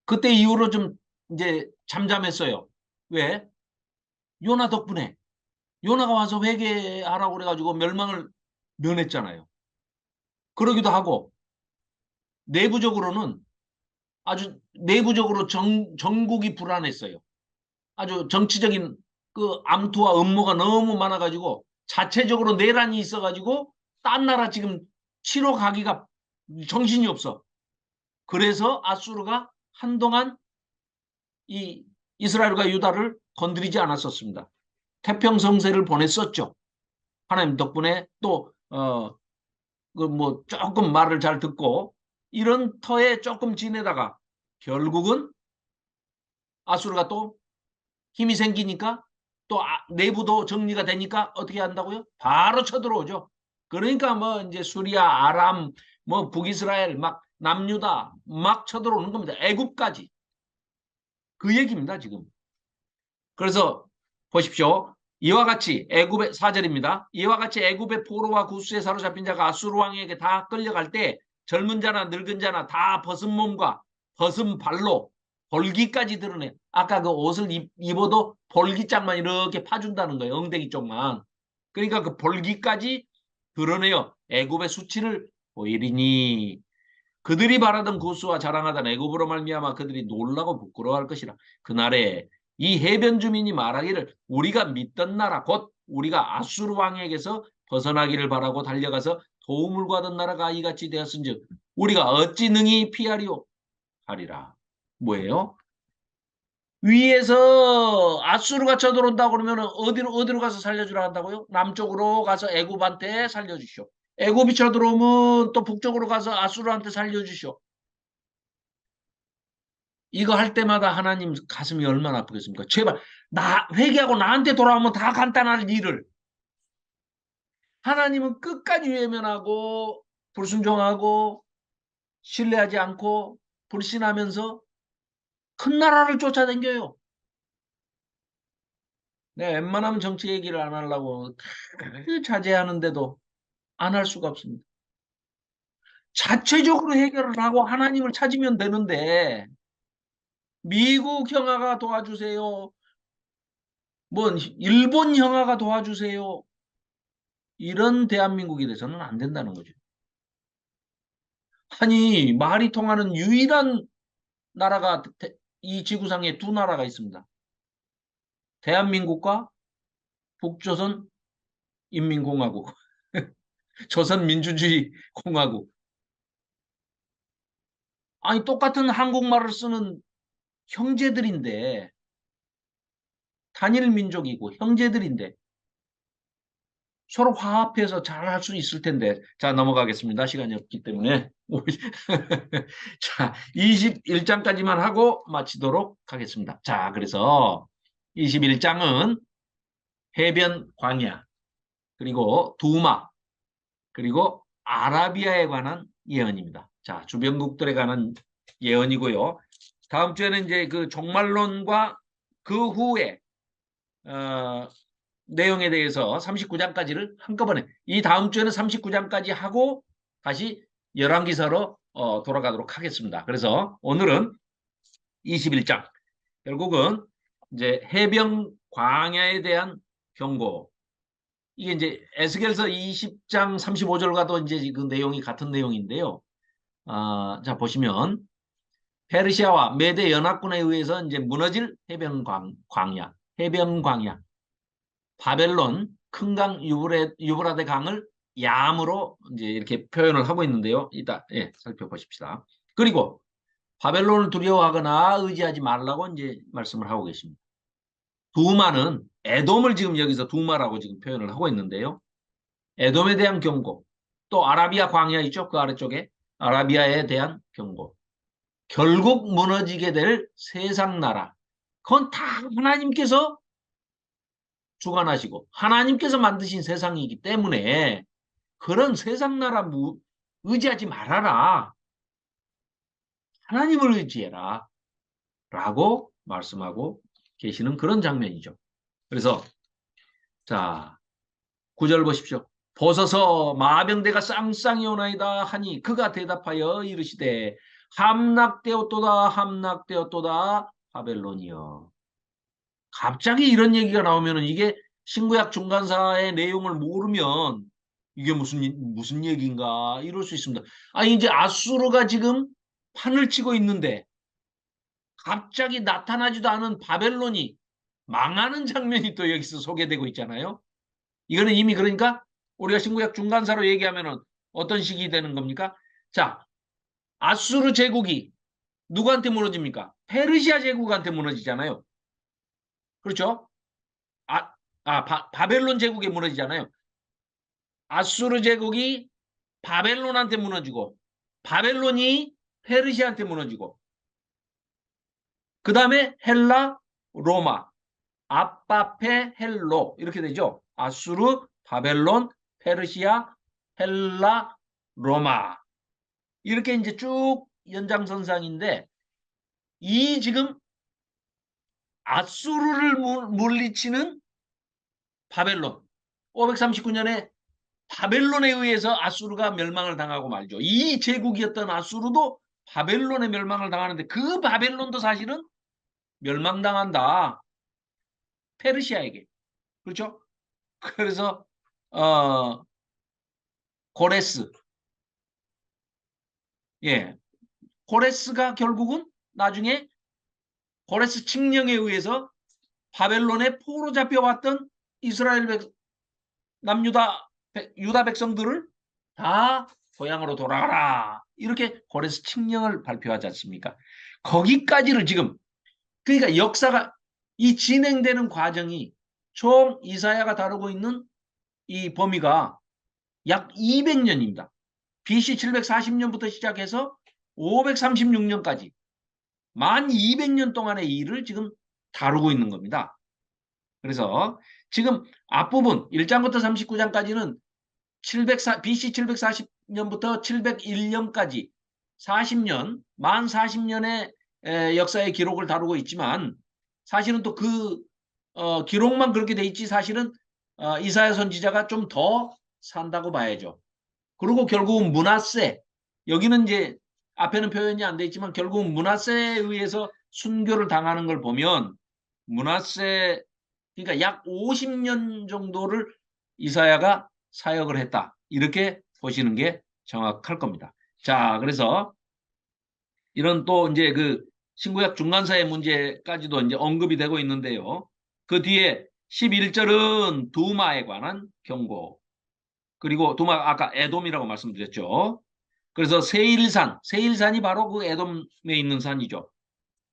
그때 이후로 좀 이제 잠잠했어요. 왜? 요나 덕분에. 요나가 와서 회개하라고 그래가지고 멸망을 면했잖아요. 그러기도 하고, 내부적으로는 아주 내부적으로 전국이 불안했어요. 아주 정치적인 그 암투와 음모가 너무 많아가지고 자체적으로 내란이 있어가지고 딴 나라 지금 치러 가기가 정신이 없어. 그래서 아수르가 한동안 이 이스라엘과 유다를 건드리지 않았었습니다. 태평성세를 보냈었죠. 하나님 덕분에 또 그 뭐 조금 말을 잘 듣고 이런 터에 조금 지내다가 결국은 아수르가 또 힘이 생기니까 또 내부도 정리가 되니까 어떻게 한다고요? 바로 쳐들어오죠. 그러니까 뭐 이제 수리아, 아람, 뭐 북이스라엘, 막 남유다 막 쳐들어오는 겁니다. 애굽까지. 그 얘기입니다, 지금. 그래서 보십시오. 이와 같이 애굽의 4절입니다. 이와 같이 애굽의 포로와 구스에 사로잡힌 자가 아수르 왕에게 다 끌려갈 때 젊은 자나 늙은 자나 다 벗은 몸과 벗은 발로 볼기까지 드러내. 아까 그 옷을 입어도 볼기짝만 이렇게 파준다는 거예요. 엉덩이 쪽만. 그러니까 그 볼기까지 드러내요. 애굽의 수치를 보이리니 그들이 바라던 구수와 자랑하던 애굽으로 말미암아 그들이 놀라고 부끄러워할 것이라. 그날에 이 해변 주민이 말하기를 우리가 믿던 나라 곧 우리가 아수르 왕에게서 벗어나기를 바라고 달려가서 도움을 구하던 나라가 이같이 되었은즉 우리가 어찌 능히 피하리오 하리라. 뭐예요? 위에서 아수르가 쳐들어온다고 그러면 어디로 가서 살려주라 한다고요? 남쪽으로 가서 애굽한테 살려주시오. 애굽이 쳐들어오면 또 북쪽으로 가서 아수르한테 살려주시오. 이거 할 때마다 하나님 가슴이 얼마나 아프겠습니까? 제발 나 회개하고 나한테 돌아오면 다 간단한 일을 하나님은 끝까지 외면하고 불순종하고 신뢰하지 않고 불신하면서 큰 나라를 쫓아다녀요. 내가 웬만하면 정치 얘기를 안 하려고 자제하는데도 안 할 수가 없습니다. 자체적으로 해결을 하고 하나님을 찾으면 되는데 미국 형아가 도와주세요. 뭐 일본 형아가 도와주세요. 이런 대한민국이 돼서는 안 된다는 거죠. 아니 말이 통하는 유일한 나라가 이 지구상에 두 나라가 있습니다. 대한민국과 북조선 인민공화국, 조선민주주의 공화국. 아니 똑같은 한국말을 쓰는 형제들인데 단일 민족이고 형제들인데 서로 화합해서 잘할 수 있을 텐데. 자, 넘어가겠습니다. 시간이 없기 때문에. 자, 21장까지만 하고 마치도록 하겠습니다. 자, 그래서 21장은 해변 광야, 그리고 두마, 그리고 아라비아에 관한 예언입니다. 자, 주변국들에 관한 예언이고요. 다음 주에는 이제 그 종말론과 그 후에 내용에 대해서 39장까지를 한꺼번에 이 다음 주에는 39장까지 하고 다시 열왕기서로 돌아가도록 하겠습니다. 그래서 오늘은 21장 결국은 이제 해변 광야에 대한 경고. 이게 이제 에스겔서 20장 35절과도 이제 그 내용이 같은 내용인데요. 자 보시면 페르시아와 메대 연합군에 의해서 이제 무너질 해변 광야, 해변 광야. 바벨론 큰 강 유브라데 강을 얌으로 이제 이렇게 표현을 하고 있는데요. 이따 살펴보십시다. 그리고 바벨론을 두려워하거나 의지하지 말라고 이제 말씀을 하고 계십니다. 두마는 에돔을 지금 여기서 두마라고 지금 표현을 하고 있는데요. 에돔에 대한 경고, 또 아라비아 광야 있죠? 그 아래쪽에 아라비아에 대한 경고. 결국 무너지게 될 세상 나라. 그건 다 하나님께서 주관하시고 하나님께서 만드신 세상이기 때문에 그런 세상 나라 의지하지 말아라. 하나님을 의지해라. 라고 말씀하고 계시는 그런 장면이죠. 그래서 자 9절 보십시오. 보소서 마병대가 쌍쌍이 오나이다 하니 그가 대답하여 이르시되 함락되었도다 함락되었도다 바벨론이여. 갑자기 이런 얘기가 나오면은 이게 신구약 중간사의 내용을 모르면 이게 무슨 얘기인가 이럴 수 있습니다. 아니 이제 아수르가 지금 판을 치고 있는데 갑자기 나타나지도 않은 바벨론이 망하는 장면이 또 여기서 소개되고 있잖아요. 이거는 이미 그러니까 우리가 신구약 중간사로 얘기하면은 어떤 식이 되는 겁니까? 자, 아수르 제국이 누구한테 무너집니까? 페르시아 제국한테 무너지잖아요. 그렇죠? 바벨론 제국에 무너지잖아요. 아수르 제국이 바벨론한테 무너지고 바벨론이 페르시아한테 무너지고 그 다음에 헬라, 로마, 아빠페 헬로 이렇게 되죠. 아수르, 바벨론, 페르시아, 헬라, 로마 이렇게 이제 쭉 연장선상인데 이 지금 아수르를 물리치는 바벨론 539년에 바벨론에 의해서 아수르가 멸망을 당하고 말죠. 이 제국이었던 아수르도 바벨론에 멸망을 당하는데 그 바벨론도 사실은 멸망당한다. 페르시아에게. 그렇죠? 그래서 고레스. 예. 고레스가 결국은 나중에 고레스 칙령에 의해서 바벨론에 포로 잡혀왔던 이스라엘 남유다 유다 백성들을 다 고향으로 돌아가라. 이렇게 고레스 칙령을 발표하지 않습니까? 거기까지를 지금 그러니까 역사가 이 진행되는 과정이 총 이사야가 다루고 있는 이 범위가 약 200년입니다. BC 740년부터 시작해서 536년까지 만 200년 동안의 일을 지금 다루고 있는 겁니다. 그래서 지금 앞부분 1장부터 39장까지는 BC 740년부터 701년까지 40년, 만 40년의 역사의 기록을 다루고 있지만 사실은 또 그 기록만 그렇게 돼 있지 사실은 이사야 선지자가 좀 더 산다고 봐야죠. 그리고 결국은 므낫세 여기는 이제 앞에는 표현이 안 돼 있지만 결국은 므낫세에 의해서 순교를 당하는 걸 보면 므낫세 그러니까 약 50년 정도를 이사야가 사역을 했다. 이렇게 보시는 게 정확할 겁니다. 자, 그래서 이런 또 이제 그 신구약 중간사의 문제까지도 이제 언급이 되고 있는데요. 그 뒤에 11절은 두마에 관한 경고. 그리고 두마 아까 에돔이라고 말씀드렸죠. 그래서 세일산이 바로 그 에돔에 있는 산이죠.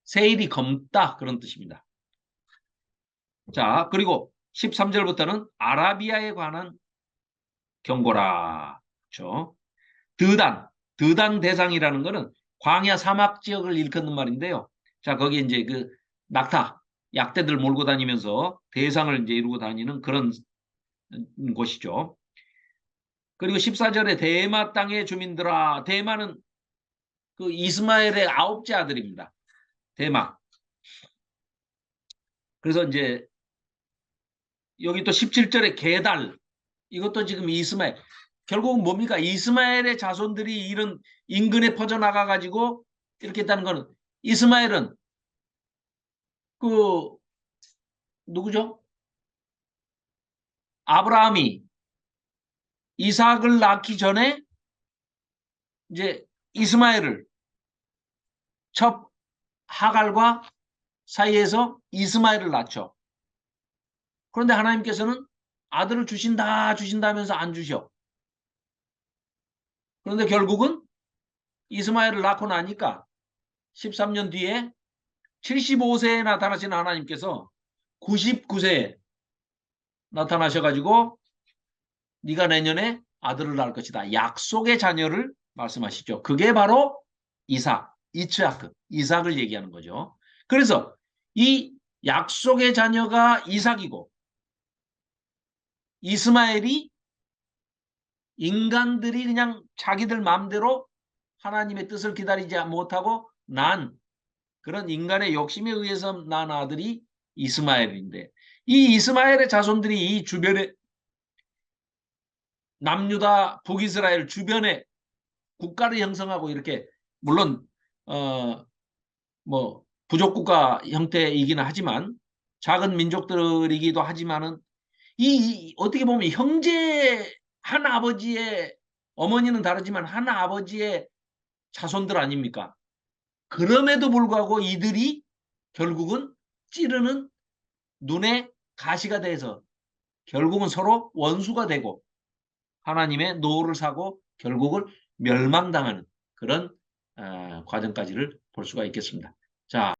세일이 검다 그런 뜻입니다. 자, 그리고 13절부터는 아라비아에 관한 경고라. 그렇죠? 드단 대상이라는 거는 광야 사막 지역을 일컫는 말인데요. 자, 거기 이제 그 낙타, 약대들 몰고 다니면서 대상을 이제 이루고 다니는 그런 곳이죠. 그리고 14절에 대마 땅의 주민들아, 대마는 그 이스마엘의 9째 아들입니다. 대마. 그래서 이제 여기 또 17절에 게달, 이것도 지금 이스마엘. 결국은 뭡니까? 이스마엘의 자손들이 이런 인근에 퍼져나가 가지고 이렇게 했다는 거는 이스마엘은 그 누구죠? 아브라함이 이삭을 낳기 전에 이제 이스마엘을 첩 하갈과 사이에서 이스마엘을 낳죠. 그런데 하나님께서는 아들을 주신다 하면서 안 주셔. 그런데 결국은 이스마엘을 낳고 나니까 13년 뒤에 75세에 나타나신 하나님께서 99세에 나타나셔가지고 네가 내년에 아들을 낳을 것이다. 약속의 자녀를 말씀하시죠. 그게 바로 이삭을 얘기하는 거죠. 그래서 이 약속의 자녀가 이삭이고 이스마엘이 인간들이 그냥 자기들 마음대로 하나님의 뜻을 기다리지 못하고 난 그런 인간의 욕심에 의해서 난 아들이 이스마엘인데 이 이스마엘의 자손들이 이 주변에 남유다 북이스라엘 주변에 국가를 형성하고 이렇게 물론 뭐 부족국가 형태이기는 하지만 작은 민족들이기도 하지만은 어떻게 보면 형제 한 아버지의 어머니는 다르지만 한 아버지의 자손들 아닙니까? 그럼에도 불구하고 이들이 결국은 찌르는 눈에 가시가 돼서 결국은 서로 원수가 되고 하나님의 노를 사고 결국은 멸망당하는 그런 과정까지를 볼 수가 있겠습니다. 자.